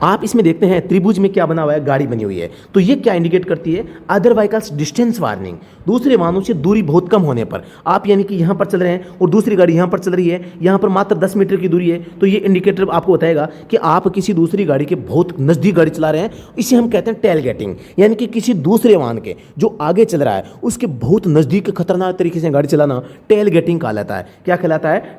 Speaker 1: आप इसमें देखते हैं त्रिभुज में क्या बना हुआ है, गाड़ी बनी हुई है, तो ये क्या इंडिकेट करती है, अदर व्हीकल्स डिस्टेंस वार्निंग, दूसरे वाहनों से दूरी बहुत कम होने पर। आप यानी कि यहाँ पर चल रहे हैं और दूसरी गाड़ी यहाँ पर चल रही है, यहाँ पर मात्र 10 मीटर की दूरी है, तो ये इंडिकेटर आपको बताएगा कि आप किसी दूसरी गाड़ी के बहुत नज़दीक गाड़ी चला रहे हैं। इसे हम कहते हैं टेल गेटिंग, यानी कि किसी दूसरे वाहन के जो आगे चल रहा है उसके बहुत नज़दीक खतरनाक तरीके से गाड़ी चलाना टेल गेटिंग कहलाता है। क्या कहलाता है,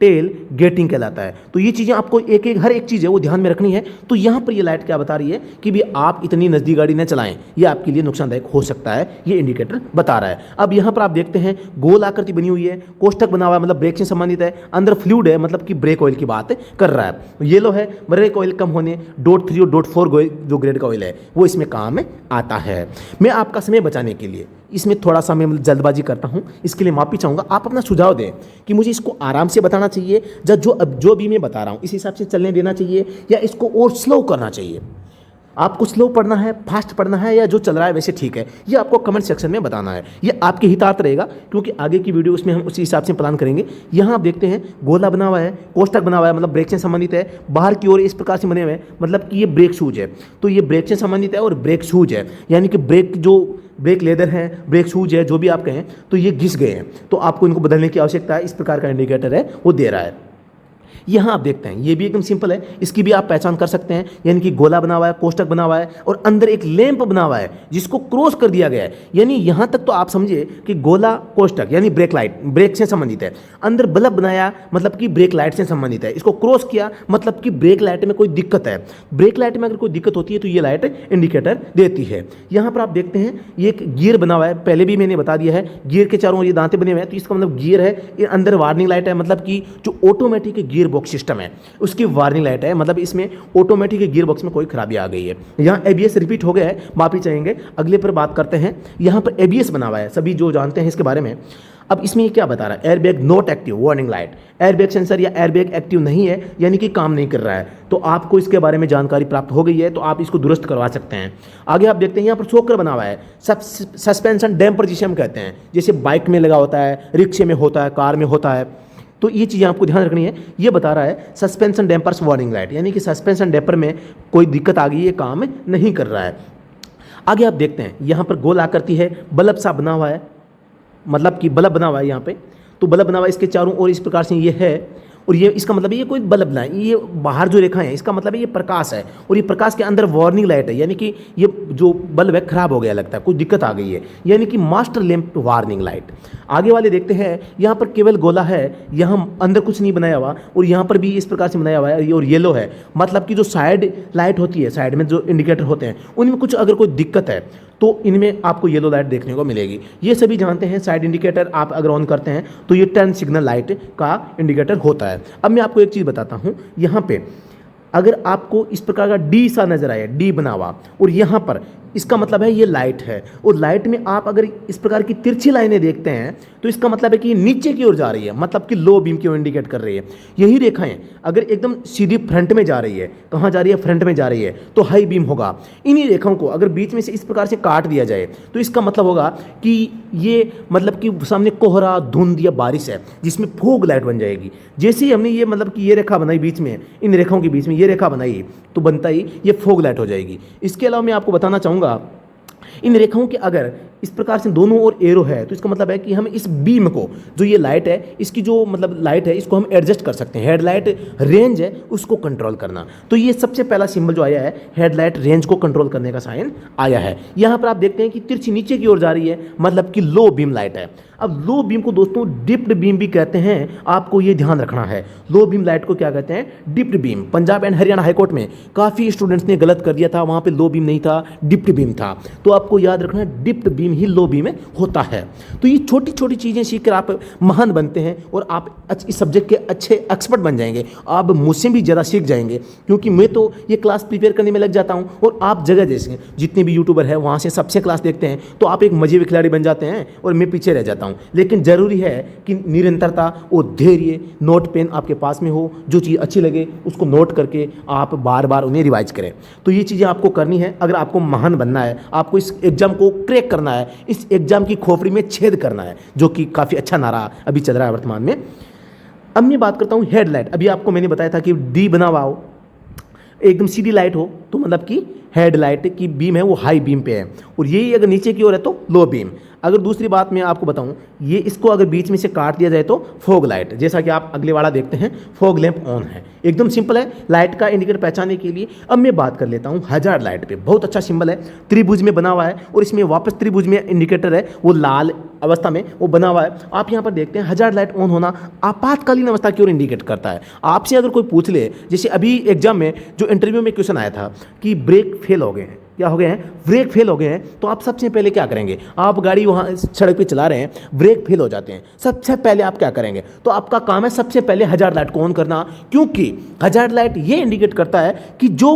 Speaker 1: टेल गेटिंग कहलाता है। तो ये चीज़ें आपको हर एक चीज़ है वो ध्यान में रखनी है। तो यहाँ पर ये लाइट क्या बता रही है कि भी आप इतनी नज़दीक गाड़ी न चलाएं, ये आपके लिए नुकसानदायक हो सकता है, ये इंडिकेटर बता रहा है। अब यहाँ पर आप देखते हैं गोल आकृति बनी हुई है, कोष्टक बना हुआ है, मतलब ब्रेक से संबंधित है, अंदर फ्लूइड है, मतलब कि ब्रेक ऑयल की बात कर रहा है। येलो है, ब्रेक ऑयल कम होने, .3 और .4 जो ग्रेड का ऑयल है वो इसमें काम आता है। मैं आपका समय बचाने के लिए इसमें थोड़ा सा मैं जल्दबाजी करता हूं, इसके लिए माफ़ी चाहूँगा। आप अपना सुझाव दें कि मुझे इसको आराम से बताना चाहिए, या जो भी मैं बता रहा हूं इस हिसाब से चलने देना चाहिए, या इसको और स्लो करना चाहिए। आपको स्लो पढ़ना है, फास्ट पढ़ना है, या जो चल रहा है वैसे ठीक है, ये आपको कमेंट सेक्शन में बताना है। ये आपके हितार्थ रहेगा, क्योंकि आगे की वीडियो उसमें हम उसी हिसाब से प्लान करेंगे। यहाँ आप देखते हैं गोला बना हुआ है, कोष्टक बना हुआ है, मतलब ब्रेक से संबंधित है, बाहर की ओर इस प्रकार से बने हुए हैं, मतलब कि ये ब्रेक शूज है। तो ये ब्रेक से संबंधित है और ब्रेक शूज है, यानी कि ब्रेक लेदर है, ब्रेक शूज है, जो भी आप कहें, तो ये घिस गए हैं, तो आपको इनको बदलने की आवश्यकता है। इस प्रकार का इंडिकेटर है वो दे रहा है। यहाँ आप देखते हैं ये भी एकदम सिंपल है, इसकी भी आप पहचान कर सकते हैं, यानी कि गोला बना हुआ है, कोष्टक बना हुआ है, और अंदर एक लैंप बना हुआ है जिसको क्रॉस कर दिया गया है। यानी यहाँ तक तो आप समझिए कि गोला कोष्टक यानी ब्रेक लाइट ब्रेक से संबंधित है, अंदर बल्ब बनाया मतलब कि ब्रेक लाइट से संबंधित है, इसको क्रॉस किया मतलब कि ब्रेक लाइट में कोई दिक्कत है। ब्रेक लाइट में अगर कोई दिक्कत होती है तो ये लाइट इंडिकेटर देती है। यहाँ पर आप देखते हैं ये एक गियर बना हुआ है, पहले भी मैंने बता दिया है, गियर के चारों ये दांते बने हुए हैं, तो इसका मतलब गियर है, ये अंदर वार्निंग लाइट है, मतलब कि जो ऑटोमेटिक गियर बॉक्स सिस्टम है उसकी वार्निंग लाइट है, मतलब इसमें ऑटोमेटिक गियर बॉक्स में कोई खराबी आ गई है। यहाँ एबीएस रिपीट हो गया है, माफी चाहेंगे। अगले पर बात करते हैं, यहाँ पर एबीएस बना हुआ है, सभी जो जानते हैं इसके बारे में। अब इसमें ये क्या बता रहा है, airbag not active warning light, airbag sensor या एयरबैग एक्टिव नहीं है, यानी कि काम नहीं कर रहा है। तो आपको इसके बारे में जानकारी प्राप्त हो गई है, तो आप इसको दुरुस्त करवा सकते हैं। आगे आप देखते हैं यहाँ पर शॉकर बना हुआ है, सस्पेंशन डैम्पर जिसे हम कहते हैं, जैसे बाइक में लगा होता है, रिक्शे में होता है, कार में होता है। तो ये चीज़ें आपको ध्यान रखनी है। ये बता रहा है सस्पेंशन डैम्पर्स वार्निंग लाइट, यानी कि सस्पेंशन डैम्पर में कोई दिक्कत आ गई, ये काम नहीं कर रहा है। आगे आप देखते हैं यहाँ पर गोल आकृति है, बल्ब सा बना हुआ है, मतलब कि बल्ब बना हुआ है यहाँ पे। तो बल्ब बना हुआ है इसके चारों ओर इस प्रकार से ये है, और ये इसका मतलब ये कोई बल्ब ना है, ये बाहर जो रेखा है इसका मतलब है ये प्रकाश है, और ये प्रकाश के अंदर वार्निंग लाइट है, यानी कि ये जो बल्ब है खराब हो गया लगता है, कुछ दिक्कत आ गई है, यानी कि मास्टर लैंप वार्निंग लाइट। आगे वाले देखते हैं, यहाँ पर केवल गोला है, यहाँ अंदर कुछ नहीं बनाया हुआ, और यहाँ पर भी इस प्रकार से बनाया हुआ है, और येलो है, मतलब कि जो साइड लाइट होती है, साइड में जो इंडिकेटर होते हैं उनमें कुछ अगर कोई दिक्कत है तो इनमें आपको येलो लाइट देखने को मिलेगी। ये सभी जानते हैं, साइड इंडिकेटर आप अगर ऑन करते हैं तो ये टर्न सिग्नल लाइट का इंडिकेटर होता है। अब मैं आपको एक चीज़ बताता हूँ, यहाँ पे अगर आपको इस प्रकार का डी सा नजर आए, डी बना हुआ, और यहाँ पर इसका मतलब है ये लाइट है, और लाइट में आप अगर इस प्रकार की तिरछी लाइनें देखते हैं तो इसका मतलब है कि ये नीचे की ओर जा रही है, मतलब कि लो बीम की ओर इंडिकेट कर रही है। यही रेखाएं अगर एकदम सीधी फ्रंट में जा रही है, कहाँ जा रही है, फ्रंट में जा रही है, तो हाई बीम होगा। इन्हीं रेखाओं को अगर बीच में से इस प्रकार से काट दिया जाए तो इसका मतलब होगा कि ये मतलब कि सामने कोहरा, धुंध या बारिश है, जिसमें फोग लाइट बन जाएगी। जैसे ही हमने ये मतलब कि ये रेखा बनाई बीच में, इन रेखाओं के बीच में ये रेखा बनाई, तो बनता ही ये फोग लाइट हो जाएगी। इसके अलावा मैं आपको बताना चाहूँगा, इन रेखाओं के अगर इस प्रकार से दोनों ओर एरो है तो इसका मतलब है कि हम इस बीम को, जो ये लाइट है, इसकी जो मतलब लाइट है, इसको हम एडजस्ट कर सकते हैं। हेडलाइट रेंज है उसको कंट्रोल करना, तो ये सबसे पहला सिंबल जो आया है, हेडलाइट रेंज को कंट्रोल करने का साइन आया है। यहाँ पर आप देखते हैं कि तिरछी नीचे की ओर जा रही है, मतलब कि लो बीम लाइट है। अब लो बीम को दोस्तों डिप्ड बीम भी कहते हैं, आपको ये ध्यान रखना है। लो बीम लाइट को क्या कहते हैं, dipped beam. Punjab and Haryana high court में काफ़ी स्टूडेंट्स ने गलत कर दिया था, वहाँ पे लो बीम नहीं था, डिप्ड बीम था। तो आपको याद रखना है डिप्ड बीम ही लो बीम में होता है। तो ये छोटी छोटी चीज़ें सीखकर आप महान बनते हैं, और आप इस सब्जेक्ट के अच्छे एक्सपर्ट बन जाएंगे। आप मुझसे भी ज़्यादा सीख जाएंगे, क्योंकि मैं तो ये क्लास प्रिपेयर करने में लग जाता हूँ, और आप जगह जैसे जितने भी यूट्यूबर हैं वहाँ से सबसे क्लास देखते हैं, तो आप एक मजे के खिलाड़ी बन जाते हैं और मैं पीछे रह जाता हूँ। लेकिन ज़रूरी है कि निरंतरता और धैर्य, नोट पेन आपके पास में हो, जो चीज़ अच्छी लगे उसको नोट करके आप बार बार उन्हें रिवाइज करें। तो ये चीज़ें आपको करनी है अगर आपको महान बनना है, आपको इस एग्ज़ाम को क्रैक करना है, इस एग्ज़ाम की खोपड़ी में छेद करना है, जो कि काफ़ी अच्छा नारा अभी चल रहा है वर्तमान में। अब मैं बात करता हूँ हेडलाइट। अभी आपको मैंने बताया था कि डी बना हुआ हो, एकदम सीधी लाइट हो, तो मतलब कि हेडलाइट की बीम है वो हाई बीम पे है, और यही अगर नीचे की ओर है तो लो बीम। अगर दूसरी बात मैं आपको बताऊं, ये इसको अगर बीच में से काट दिया जाए तो फॉग लाइट, जैसा कि आप अगले वाला देखते हैं, फॉग लैंप ऑन है, एकदम सिंपल है लाइट का इंडिकेटर पहचानने के लिए। अब मैं बात कर लेता हूं हजार्ड लाइट पे। बहुत अच्छा सिंबल है, त्रिभुज में बना हुआ है, और इसमें वापस त्रिभुज में इंडिकेटर है, वो लाल अवस्था में वो बना हुआ है। आप यहाँ पर देखते हैं हजार्ड लाइट ऑन होना आपातकालीन अवस्था की ओर इंडिकेट करता है। आपसे अगर कोई पूछ ले, जैसे अभी एग्जाम में जो इंटरव्यू में क्वेश्चन आया था कि ब्रेक फेल हो गए हैं, क्या हो गए हैं, ब्रेक फेल हो गए हैं, तो आप सबसे पहले क्या करेंगे, आप गाड़ी वहाँ सड़क पे चला रहे हैं, ब्रेक फेल हो जाते हैं, सबसे पहले आप क्या करेंगे, तो आपका काम है सबसे पहले हजार्ड लाइट को ऑन करना, क्योंकि हजार्ड लाइट ये इंडिकेट करता है कि जो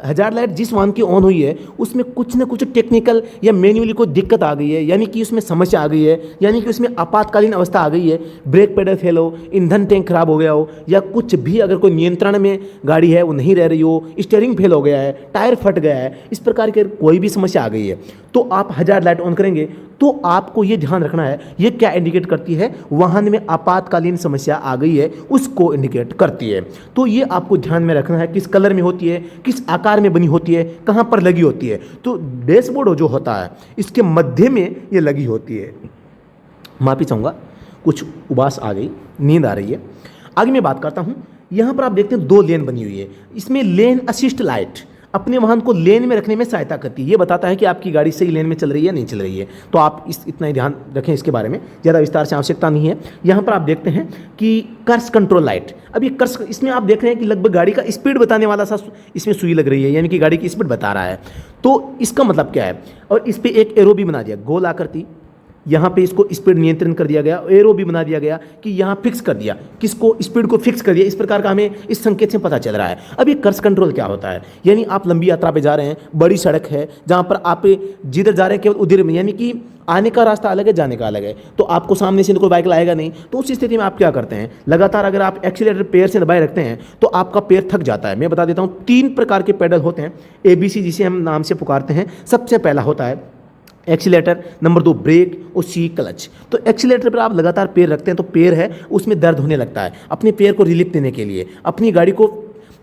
Speaker 1: हजार्ड लाइट जिस वाहन की ऑन हुई है उसमें कुछ ना कुछ टेक्निकल या मैन्युअली कोई दिक्कत आ गई है, यानी कि उसमें समस्या आ गई है, यानी कि उसमें आपातकालीन अवस्था आ गई है, ब्रेक पेडल फेल हो, ईंधन टैंक खराब हो गया हो, या कुछ भी अगर कोई नियंत्रण में गाड़ी है वो नहीं रह रही हो, स्टीयरिंग फेल हो गया है, टायर फट गया है, इस प्रकार के कोई भी समस्या आ गई है, तो आप हजार्ड लाइट ऑन करेंगे। तो आपको ये ध्यान रखना है ये क्या इंडिकेट करती है, वाहन में आपातकालीन समस्या आ गई है उसको इंडिकेट करती है। तो ये आपको ध्यान में रखना है, किस कलर में होती है, किस आकार में बनी होती है, कहाँ पर लगी होती है। तो डैशबोर्ड जो होता है इसके मध्य में ये लगी होती है। माफी चाहूँगा, कुछ उबास आ गई, नींद आ रही है। आगे मैं बात करता हूँ, यहाँ पर आप देखते हैं 2 लेन बनी हुई है, इसमें लेन असिस्ट लाइट अपने वाहन को लेन में रखने में सहायता करती है। ये बताता है कि आपकी गाड़ी सही लेन में चल रही है नहीं चल रही है, तो आप इतना ही ध्यान रखें, इसके बारे में ज़्यादा विस्तार से आवश्यकता नहीं है। यहाँ पर आप देखते हैं कि कर्स कंट्रोल लाइट। अब ये कर्स, इसमें आप देख रहे हैं कि लगभग गाड़ी का स्पीड बताने वाला सा इसमें सुई लग रही है, यानी कि गाड़ी की स्पीड बता रहा है। तो इसका मतलब क्या है, और इस पर एक एरो भी बना दिया, गोल आकृति, यहाँ पे इसको स्पीड नियंत्रण कर दिया गया, एरो भी बना दिया गया कि यहाँ फिक्स कर दिया, किसको, स्पीड को फिक्स कर दिया। इस प्रकार का हमें इस संकेत से पता चल रहा है। अब ये कर्स कंट्रोल क्या होता है, यानी आप लंबी यात्रा पे जा रहे हैं, बड़ी सड़क है जहाँ पर आप जिधर जा रहे हैं केवल उधर में, यानी कि आने का रास्ता अलग है, जाने का अलग है, तो आपको सामने से कोई बाइक लाएगा नहीं। तो उस स्थिति में आप क्या करते हैं, लगातार अगर आप एक्सीलरेटर पैर से दबाए रखते हैं तो आपका पैर थक जाता है। मैं बता देता हूँ, 3 प्रकार के पेडल होते हैं, ABC जिसे हम नाम से पुकारते हैं। सबसे पहला होता है एक्सीलेटर, नंबर 2 ब्रेक और C क्लच। तो एक्सीलेटर पर आप लगातार पैर रखते हैं तो पैर है उसमें दर्द होने लगता है। अपने पैर को रिलीफ देने के लिए, अपनी गाड़ी को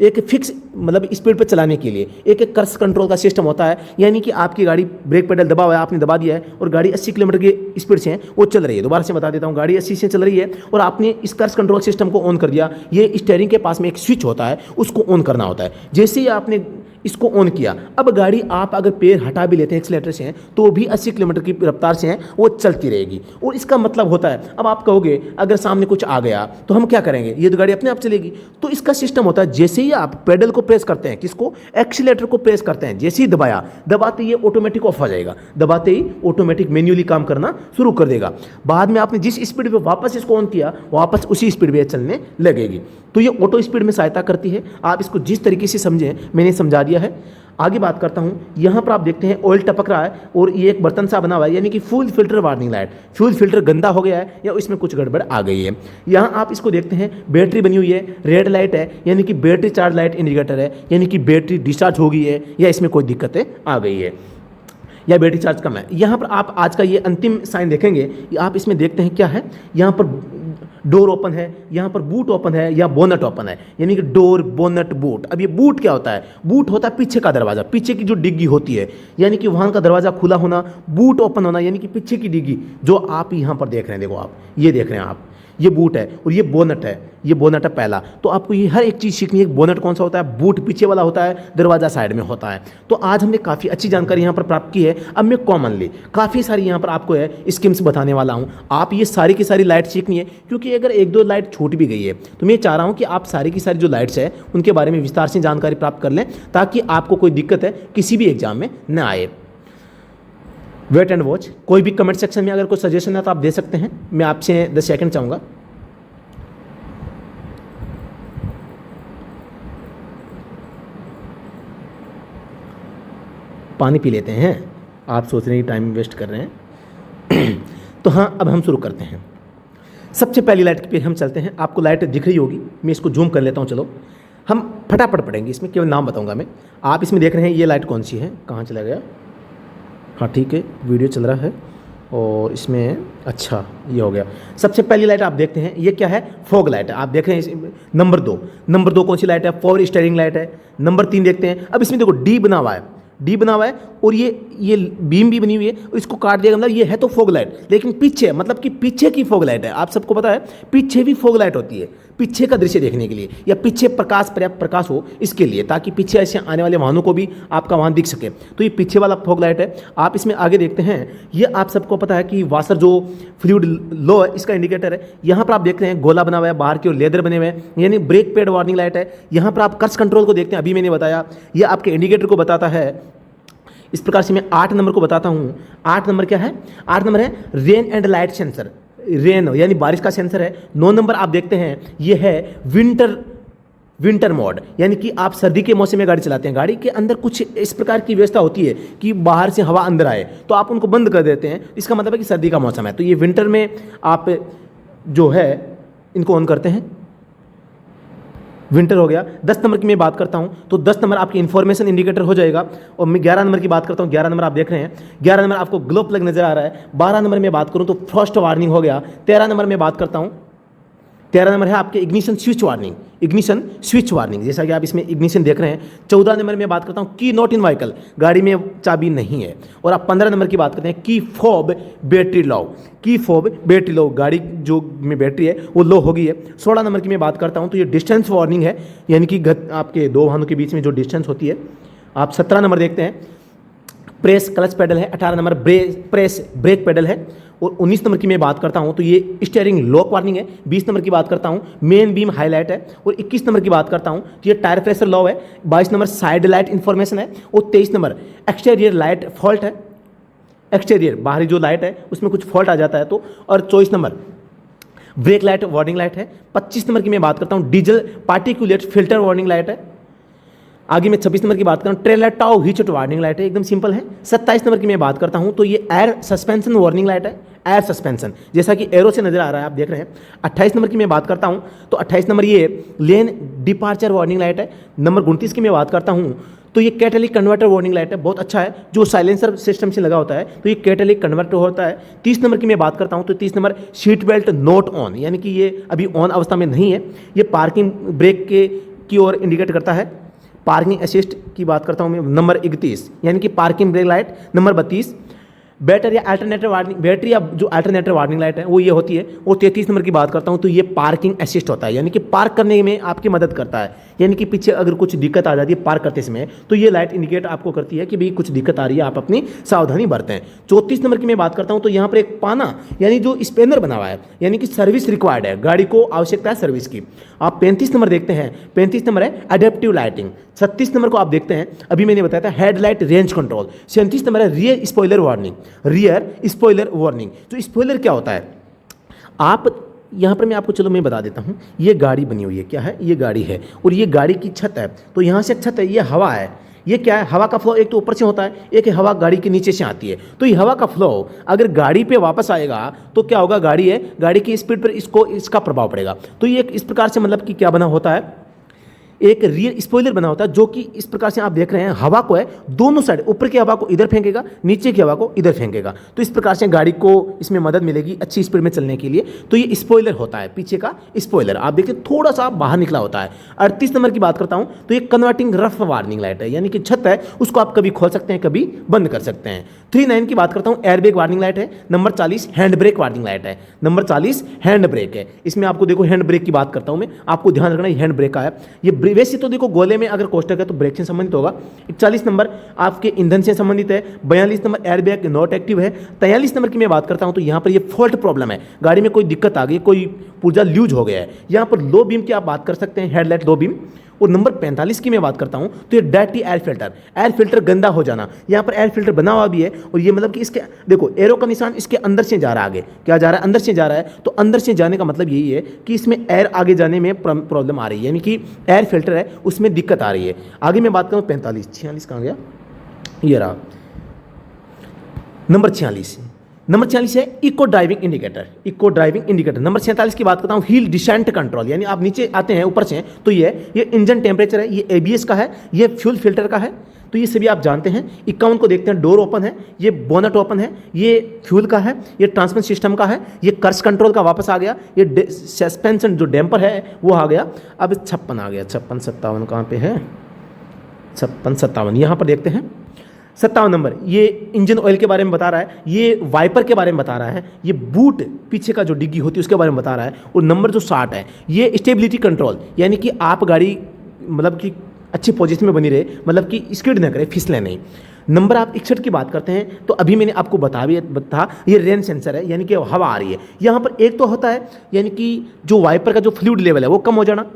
Speaker 1: एक फिक्स मतलब स्पीड पर चलाने के लिए एक कर्स कंट्रोल का सिस्टम होता है, यानी कि आपकी गाड़ी ब्रेक पेडल दबा हुआ है, आपने दबा दिया है और गाड़ी 80 किलोमीटर की स्पीड से वो चल रही है। दोबारा से बता देता हूँ, गाड़ी 80 से चल रही है और आपने इस कर्स कंट्रोल सिस्टम को ऑन कर दिया। ये स्टीयरिंग के पास में एक स्विच होता है, उसको ऑन करना होता है। जैसे ही आपने इसको ऑन किया, अब गाड़ी आप अगर पैर हटा भी लेते हैं एक्सीलेटर से तो भी 80 किलोमीटर की रफ्तार से वो चलती रहेगी। और इसका मतलब होता है, अब आप कहोगे अगर सामने कुछ आ गया तो हम क्या करेंगे, ये तो गाड़ी अपने आप चलेगी। तो इसका सिस्टम होता है, जैसे ही आप पेडल को प्रेस करते हैं, किसको, एक्सीलेटर को प्रेस करते हैं, जैसे ही दबाया, दबाते ही ऑटोमेटिक ऑफ हो जाएगा, दबाते ही ऑटोमेटिक मैन्युअली काम करना शुरू कर देगा। बाद में आपने जिस स्पीड पे वापस इसको ऑन किया, वापस उसी स्पीड पे चलने लगेगी। तो ये ऑटो स्पीड में सहायता करती है। आप इसको जिस तरीके से समझें मैंने समझा दिया है। आगे बात करता हूँ, यहाँ पर आप देखते हैं ऑयल टपक रहा है और ये एक बर्तन सा बना हुआ है, यानी कि fuel filter warning light. Fuel filter गंदा हो गया है या इसमें कुछ गड़बड़ आ गई है। यहाँ आप इसको देखते हैं, बैटरी बनी हुई है, रेड लाइट है, यानी कि बैटरी चार्ज लाइट इंडिकेटर है, यानी कि बैटरी डिस्चार्ज हो गई है या इसमें कोई दिक्कतें आ गई है या बैटरी चार्ज कम है। यहाँ पर आप आज का ये अंतिम साइन देखेंगे, आप इसमें देखते हैं क्या है, यहाँ पर डोर ओपन है, यहाँ पर बूट ओपन है या बोनट ओपन है, यानी कि डोर, बोनट, बूट। अब ये बूट क्या होता है, बूट होता है पीछे का दरवाज़ा, पीछे की जो डिग्गी होती है, यानी कि वाहन का दरवाज़ा खुला होना। बूट ओपन होना यानी कि पीछे की डिग्गी जो आप यहाँ पर देख रहे हैं, देखो आप ये देख रहे हैं, आप ये बूट है और ये बोनट है, ये बोनट है पहला। तो आपको ये हर एक चीज़ सीखनी है, बोनट कौन सा होता है, बूट पीछे वाला होता है, दरवाज़ा साइड में होता है। तो आज हमने काफ़ी अच्छी जानकारी यहाँ पर प्राप्त की है। अब मैं कॉमनली काफ़ी सारी यहाँ पर आपको है स्कीम्स बताने वाला हूँ। आप ये सारी की सारी लाइट सीखनी है, क्योंकि अगर 1-2 लाइट छूट भी गई है तो मैं चाह रहा हूँ कि आप सारी की सारी जो लाइट्स है उनके बारे में विस्तार से जानकारी प्राप्त कर लें, ताकि आपको कोई दिक्कत है किसी भी एग्जाम में न आए। Wait and watch. कोई भी कमेंट सेक्शन में अगर कोई सजेशन है तो आप दे सकते हैं। मैं आपसे 10 सेकंड चाहूँगा। पानी पी लेते हैं, आप सोच रहे हैं टाइम वेस्ट कर रहे हैं। तो हाँ, अब हम शुरू करते हैं। सबसे पहली लाइट पे हम चलते हैं। आपको लाइट दिख रही होगी, मैं इसको जूम कर लेता हूँ। चलो हम फटाफट पढ़ेंगे, इसमें केवल नाम बताऊँगा मैं। आप इसमें देख रहे हैं ये लाइट कौन सी है, कहाँ चला गया, हाँ ठीक है, वीडियो चल रहा है और इसमें अच्छा ये हो गया। सबसे पहली लाइट आप देखते हैं, ये क्या है, फॉग लाइट है। आप देख रहे हैं नंबर 2 कौन सी लाइट है, फॉर स्टीयरिंग लाइट है। नंबर 3 देखते हैं। अब इसमें देखो डी बना हुआ है, डी बना हुआ है और ये बीम भी बनी हुई है, इसको काट दिया, मतलब ये है तो फॉग लाइट, लेकिन पीछे मतलब कि पीछे की फॉग लाइट है। आप सबको पता है पीछे भी फॉग लाइट होती है, पीछे का दृश्य देखने के लिए या पीछे प्रकाश, पर्याप्त प्रकाश हो इसके लिए, ताकि पीछे ऐसे आने वाले वाहनों को भी आपका वाहन दिख सके। तो ये पीछे वाला फॉग लाइट है। आप इसमें आगे देखते हैं, ये आप सबको पता है कि वाशर जो फ्लूइड लो है इसका इंडिकेटर है। यहाँ पर आप देख रहे हैं गोला बना हुआ है, बाहर की ओर लेदर बने हुए हैं, यानी ब्रेक पैड वार्निंग लाइट है। यहाँ पर आप कर्स कंट्रोल को देखते हैं, अभी मैंने बताया, ये आपके इंडिकेटर को बताता है। इस प्रकार से मैं 8 नंबर को बताता हूँ। 8 नंबर क्या है, 8 नंबर है rain and light sensor, rain यानी बारिश का सेंसर है। 9 नंबर आप देखते हैं, ये है विंटर मोड, यानी कि आप सर्दी के मौसम में गाड़ी चलाते हैं, गाड़ी के अंदर कुछ इस प्रकार की व्यवस्था होती है कि बाहर से हवा अंदर आए, तो आप उनको बंद कर देते हैं। इसका मतलब है कि सर्दी का मौसम है, तो ये विंटर में आप जो है इनको ऑन करते हैं, विंटर हो गया। 10 नंबर की मैं बात करता हूं तो 10 नंबर आपकी इन्फॉर्मेशन इंडिकेटर हो जाएगा। और मैं 11 नंबर की बात करता हूं, 11 नंबर आप देख रहे हैं, 11 नंबर आपको ग्लो प्लग नजर आ रहा है। 12 नंबर में बात करूं तो फ्रॉस्ट वार्निंग हो गया। 13 नंबर में बात करता हूं, 13 नंबर है आपके ignition switch warning, ignition switch warning, जैसा कि आप इसमें इग्निशन देख रहे हैं। 14 नंबर में बात करता हूँ की नॉट इन व्हीकल, गाड़ी में चाबी नहीं है। और आप 15 नंबर की बात करते हैं key fob battery low, key fob battery low, गाड़ी जो में बैटरी है वो लो हो गई है। 16 नंबर की मैं बात करता हूँ तो ये डिस्टेंस वार्निंग है, यानी कि आपके दो वाहनों के बीच में जो डिस्टेंस होती है। आप 17 नंबर देखते हैं, प्रेस क्लच पेडल है। 18 नंबर प्रेस ब्रेक पेडल है। और 19 नंबर की मैं बात करता हूं तो ये स्टीयरिंग लॉक वार्निंग है। 20 नंबर की बात करता हूं मेन बीम हाईलाइट है। और 21 नंबर की बात करता हूं तो ये टायर प्रेशर लॉ है। 22 नंबर साइड लाइट इन्फॉर्मेशन है। और 23 नंबर एक्सटीरियर लाइट फॉल्ट है। एक्सटीरियर बाहरी जो लाइट है उसमें कुछ फॉल्ट आ जाता है तो। और 24 number brake light warning light है। 25 नंबर की मैं बात करता हूँ diesel particulate filter warning light है। आगे मैं 26 नंबर की बात करूँ trailer tau heat warning light है, एकदम सिंपल है। 27 नंबर की मैं बात करता हूँ तो ये एयर सस्पेंशन वार्निंग लाइट है, एयर सस्पेंशन जैसा कि एरो से नजर आ रहा है, आप देख रहे हैं। 28 नंबर की मैं बात करता हूँ तो 28 नंबर ये लेन डिपार्चर वार्निंग लाइट है। नंबर 29 की मैं बात करता हूँ तो ये कैटेलिक कन्वर्टर वार्निंग लाइट है, बहुत अच्छा है, जो साइलेंसर सिस्टम से लगा होता है तो ये कैटेलिक कन्वर्टर होता है। 30 नंबर की मैं बात करता हूँ तो 30 number seat belt not on, यानी कि ये अभी ऑन अवस्था में नहीं है, ये पार्किंग ब्रेक के की ओर इंडिकेट करता है। पार्किंग असिस्ट की बात करता हूँ मैं नंबर 31, यानी कि parking brake light. Number 32 battery या अल्टरनेटिव वार्निंग, बैटरी या जो अल्टरनेटिव वार्निंग लाइट है वो ये होती है। वो 33 नंबर की बात करता हूँ तो ये पार्किंग असिस्ट होता है, यानी कि पार्क करने में आपकी मदद करता है, यानी कि पीछे अगर कुछ दिक्कत आ जाती है पार्क करते समय तो ये लाइट इंडिकेट आपको करती है कि भाई कुछ दिक्कत आ रही है, आप अपनी सावधानी बरतें। 34 नंबर की मैं बात करता हूँ तो यहाँ पर एक पाना यानी जो स्पेनर बना हुआ है, यानी कि सर्विस रिक्वायर्ड है, गाड़ी को आवश्यकता है सर्विस की। आप 35 नंबर देखते हैं, 35 नंबर है अडेप्टिव लाइटिंग। 36 नंबर को आप देखते हैं, अभी मैंने बताया था हेडलाइट रेंज कंट्रोल। 37 नंबर है rear spoiler warning, rear spoiler warning. तो स्पॉइलर क्या होता है, आप यहाँ पर मैं आपको चलो मैं बता देता हूँ। ये गाड़ी बनी हुई है, क्या है, ये गाड़ी है और ये गाड़ी की छत है, तो यहाँ से छत है, ये हवा है, ये क्या है, हवा का फ्लो एक तो ऊपर से होता है, एक हवा गाड़ी के नीचे से आती है। तो ये हवा का फ्लो अगर गाड़ी पे वापस आएगा तो क्या होगा, गाड़ी है, गाड़ी की स्पीड पर इसका प्रभाव पड़ेगा। तो ये इस प्रकार से मतलब कि क्या बना होता है, एक रियर स्पॉइलर बना होता है जो कि इस प्रकार से आप देख रहे हैं, हवा को है दोनों साइड, ऊपर की हवा को इधर फेंकेगा, नीचे की हवा को इधर फेंकेगा। तो इस प्रकार से गाड़ी को इसमें मदद मिलेगी अच्छी स्पीड में चलने के लिए। तो ये स्पॉइलर होता है, पीछे का स्पॉइलर आप देखिए थोड़ा सा बाहर निकला होता है। 38 नंबर की बात करता हूं तो ये कन्वर्टिंग रफ वार्निंग लाइट है, यानी कि छत है उसको आप कभी खोल सकते हैं कभी बंद कर सकते हैं। 39 की बात करता हूं एयरबैग वार्निंग लाइट है। Number 40 hand brake warning light है। नंबर 40 हैंड ब्रेक है। इसमें आपको देखो हैंड ब्रेक की बात करता हूं मैं, आपको ध्यान रखना हैंड ब्रेक का है। ये वैसे तो देखो गोले में अगर कोष्टक है तो ब्रेक से संबंधित होगा। 41 नंबर आपके ईंधन से संबंधित है। 42 नंबर एयरबैग नॉट एक्टिव है। 43 नंबर की मैं बात करता हूं तो यहां पर ये फॉल्ट प्रॉब्लम है, गाड़ी में कोई दिक्कत आ गई, कोई पुर्जा लूज हो गया है। यहां पर लो बीम की आप बात कर सकते हैं, हेडलाइट लो बीम। और नंबर 45 की मैं बात करता हूं तो ये dirty air filter, air filter गंदा हो जाना। यहां पर एयर फिल्टर बना हुआ भी है और ये मतलब कि इसके देखो एरो का निशान इसके अंदर से जा रहा है, आगे क्या जा रहा है, अंदर से जा रहा है। तो अंदर से जाने का मतलब यही है कि इसमें एयर आगे जाने में प्रॉब्लम आ रही है, यानी कि एयर फिल्टर है उसमें दिक्कत आ रही है। आगे मैं बात करूँ 45, 46 कहाँ गया, ये रहा नंबर 46। नंबर 46 है eco driving indicator, eco driving indicator. Number 47 की बात करता हूँ व्हील डिसेंट कंट्रोल, यानी आप नीचे आते हैं ऊपर से तो ये इंजन टेम्परेचर है, ये एबीएस का है, ये फ्यूल फिल्टर का है, तो ये सभी आप जानते हैं। 51 को देखते हैं, डोर ओपन है, ये बोनट ओपन है, ये फ्यूल का है, ये ट्रांसमिशन सिस्टम का है, ये कर्स कंट्रोल का वापस आ गया, ये सस्पेंशन जो डैम्पर है वो आ गया। अब 56 आ गया, 56 57 कहाँ पे है, 56 57 यहाँ पर देखते हैं। 57 नंबर ये इंजन ऑयल के बारे में बता रहा है, ये वाइपर के बारे में बता रहा है, ये बूट पीछे का जो डिग्गी होती है उसके बारे में बता रहा है। और नंबर जो 60 है ये स्टेबिलिटी कंट्रोल, यानी कि आप गाड़ी मतलब कि अच्छी पोजीशन में बनी रहे, मतलब कि स्किड ना करे, फिसले नहीं। नंबर आप 61 की बात करते हैं तो अभी मैंने आपको बता ये रेन सेंसर है, यानी कि हवा आ रही है। यहाँ पर एक तो होता है यानी कि जो वाइपर का जो फ्लूइड लेवल है वो कम हो जाना,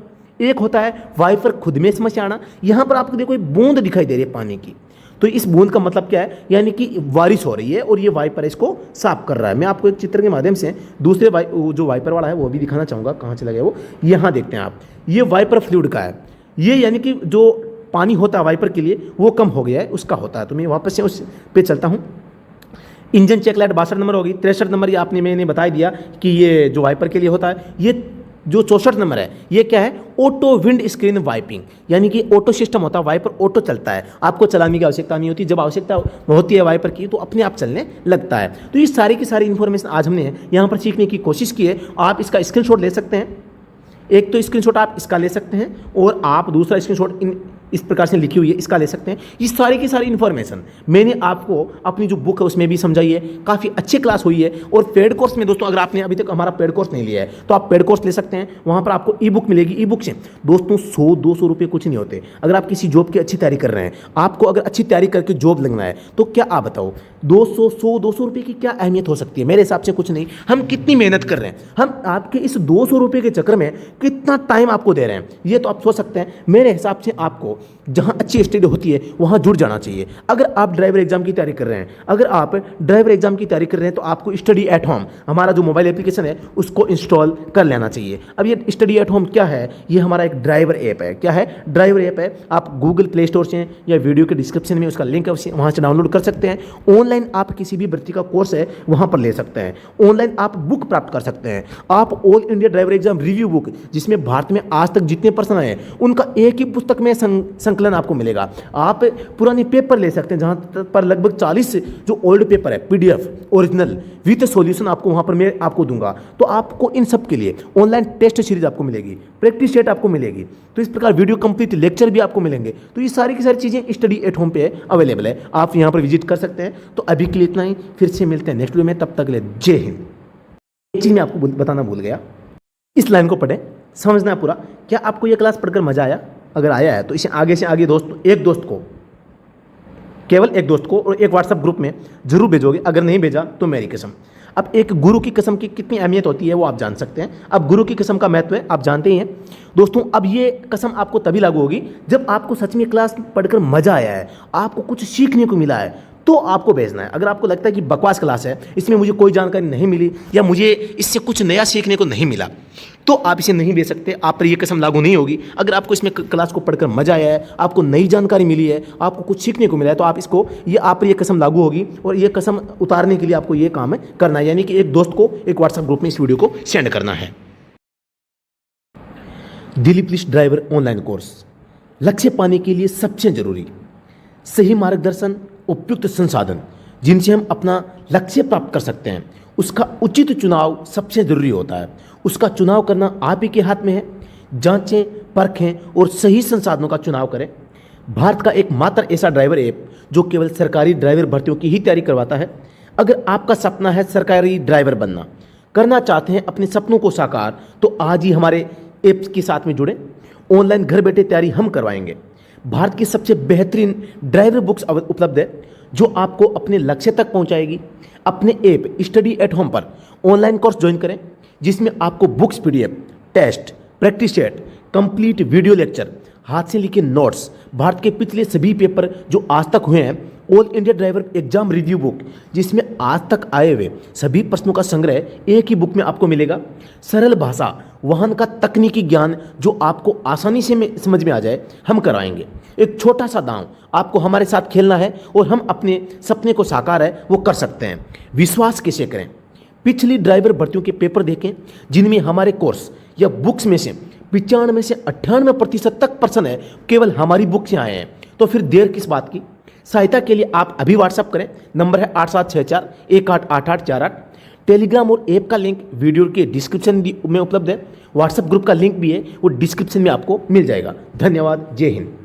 Speaker 1: एक होता है वाइपर खुद में समस्या आना। यहाँ पर आपको देखो बूंद दिखाई दे रही है पानी की, तो इस बूंद का मतलब क्या है, यानी कि बारिश हो रही है और ये वाइपर इसको साफ कर रहा है। मैं आपको एक चित्र के माध्यम से दूसरे जो वाइपर वाला है वो भी दिखाना चाहूँगा, कहाँ चला गया वो, यहाँ देखते हैं आप, ये वाइपर फ्लूइड का है, ये यानी कि जो पानी होता है वाइपर के लिए वो कम हो गया है, उसका होता है। तो मैं वापस से उस पे चलता हूँ। इंजन चेक लाइट 62 नंबर होगी। 63 नंबर ये आपने मैंने बता दिया कि ये जो वाइपर के लिए होता है। ये जो 64 नंबर है ये क्या है, ऑटो विंड स्क्रीन वाइपिंग, यानी कि ऑटो सिस्टम होता है, वाइपर ऑटो चलता है, आपको चलाने की आवश्यकता नहीं होती, जब आवश्यकता होती है वाइपर की तो अपने आप चलने लगता है। तो ये सारी की सारी इन्फॉर्मेशन आज हमने यहाँ पर सीखने की कोशिश की है। आप इसका स्क्रीनशॉट ले सकते हैं, एक तो स्क्रीनशॉट आप इसका ले सकते हैं और आप दूसरा स्क्रीनशॉट इस प्रकार से लिखी हुई है इसका ले सकते हैं। ये सारी की सारी इन्फॉर्मेशन मैंने आपको अपनी जो बुक है उसमें भी समझाई है, काफ़ी अच्छी क्लास हुई है। और पेड कोर्स में दोस्तों अगर आपने अभी तक हमारा पेड कोर्स नहीं लिया है तो आप पेड कोर्स ले सकते हैं, वहाँ पर आपको ई बुक मिलेगी। ई बुक से दोस्तों 100-200 रुपये कुछ नहीं होते। अगर आप किसी जॉब की अच्छी तैयारी कर रहे हैं, आपको अगर अच्छी तैयारी करके जॉब लगना है तो क्या आप बताओ 100-200 रुपये की क्या अहमियत हो सकती है? मेरे हिसाब से कुछ नहीं। हम कितनी मेहनत कर रहे हैं, हम आपके इस 200 रुपये के चक्कर में कितना टाइम आपको दे रहे हैं, ये तो आप सोच सकते हैं। मेरे हिसाब से आपको जहाँ अच्छी स्टडी होती है वहाँ जुड़ जाना चाहिए। अगर आप ड्राइवर एग्जाम की तैयारी कर रहे हैं, अगर आप ड्राइवर एग्जाम की तैयारी कर रहे हैं तो आपको स्टडी एट होम हमारा जो मोबाइल एप्लीकेशन है उसको इंस्टॉल कर लेना चाहिए। अब ये स्टडी एट होम क्या है? ये हमारा एक ड्राइवर ऐप है। क्या है? ड्राइवर ऐप है। आप गूगल प्ले स्टोर से या वीडियो के डिस्क्रिप्शन में उसका लिंक है, वहाँ से डाउनलोड कर सकते हैं। ऑनलाइन आप किसी भी वृत्ति का कोर्स है वहाँ पर ले सकते हैं। ऑनलाइन आप बुक प्राप्त कर सकते हैं। आप all India driver exam review book, जिसमें भारत में आज तक जितने प्रश्न आए उनका एक ही पुस्तक में संकलन आपको मिलेगा। आप पुराने पेपर ले सकते हैं, जहाँ पर लगभग 40 जो ओल्ड पेपर है PDF ओरिजिनल विथ सॉल्यूशन आपको वहाँ पर मैं आपको दूंगा। तो आपको इन सब के लिए ऑनलाइन टेस्ट सीरीज आपको मिलेगी, प्रैक्टिस सेट आपको मिलेगी, तो इस प्रकार वीडियो कंप्लीट लेक्चर भी आपको मिलेंगे। तो ये सारी की सारी चीज़ें स्टडी एट होम पे अवेलेबल है, आप यहाँ पर विजिट कर सकते हैं। तो अभी के लिए इतना ही, फिर से मिलते हैं नेक्स्ट वीडियो में, तब तक के लिए जय हिंद। एक चीज़ मैं आपको बताना भूल गया, इस लाइन को पढ़ें, समझना है पूरा। क्या आपको ये क्लास पढ़कर मजा आया? अगर आया है तो इसे आगे से आगे एक दोस्त को, केवल एक दोस्त को और एक व्हाट्सएप ग्रुप में जरूर भेजोगे। अगर नहीं भेजा तो मेरी कसम। अब एक गुरु की कसम की कितनी अहमियत होती है वो आप जान सकते हैं। अब गुरु की कसम का महत्व है आप जानते ही हैं दोस्तों। अब ये कसम आपको तभी लागू होगी जब आपको सच में क्लास पढ़कर मजा आया है, आपको कुछ सीखने को मिला है, तो आपको भेजना है। अगर आपको लगता है कि बकवास क्लास है, इसमें मुझे कोई जानकारी नहीं मिली या मुझे इससे कुछ नया सीखने को नहीं मिला, तो आप इसे नहीं भेज सकते। आप पर यह कसम लागू नहीं होगी। अगर आपको इसमें क्लास को पढ़कर मजा आया है, आपको नई जानकारी मिली है, आपको कुछ सीखने को मिला है, तो आप इसको आप पर यह कसम लागू होगी। और ये कसम उतारने के लिए आपको ये काम करना है, यानी कि एक दोस्त को एक व्हाट्सएप ग्रुप में इस वीडियो को सेंड करना है। Delhi police driver online course, लक्ष्य पाने के लिए सबसे जरूरी सही मार्गदर्शन, उपयुक्त संसाधन जिनसे हम अपना लक्ष्य प्राप्त कर सकते हैं, उसका उचित चुनाव सबसे ज़रूरी होता है। उसका चुनाव करना आप ही के हाथ में है। जांचें, परखें और सही संसाधनों का चुनाव करें। भारत का एकमात्र ऐसा ड्राइवर ऐप जो केवल सरकारी ड्राइवर भर्तियों की ही तैयारी करवाता है। अगर आपका सपना है सरकारी ड्राइवर बनना, करना चाहते हैं अपने सपनों को साकार, तो आज ही हमारे ऐप के साथ में जुड़ें। ऑनलाइन घर बैठे तैयारी हम करवाएंगे। भारत की सबसे बेहतरीन ड्राइवर बुक्स उपलब्ध है जो आपको अपने लक्ष्य तक पहुंचाएगी। अपने ऐप स्टडी एट होम पर ऑनलाइन कोर्स ज्वाइन करें, जिसमें आपको books, PDF, test, practice set, complete video lecture, हाथ से लिखे नोट्स, भारत के पिछले सभी पेपर जो आज तक हुए हैं, all India driver exam review book, जिसमें आज तक आए हुए सभी प्रश्नों का संग्रह एक ही बुक में आपको मिलेगा। सरल भाषा, वाहन का तकनीकी ज्ञान जो आपको आसानी से समझ में आ जाए, हम कराएंगे। एक छोटा सा दांव, आपको हमारे साथ खेलना है और हम अपने सपने को साकार है वो कर सकते हैं। विश्वास कैसे करें? पिछली ड्राइवर भर्तियों के पेपर देखें, जिनमें हमारे कोर्स या बुक्स में से 95 से 98% तक प्रश्न है केवल हमारी बुक से आए हैं। तो फिर देर किस बात की? सहायता के लिए आप अभी व्हाट्सअप करें, नंबर है 8764188848। टेलीग्राम और ऐप का लिंक वीडियो के डिस्क्रिप्शन में उपलब्ध है। व्हाट्सएप ग्रुप का लिंक भी है, वो डिस्क्रिप्शन में आपको मिल जाएगा। धन्यवाद। जय हिंद।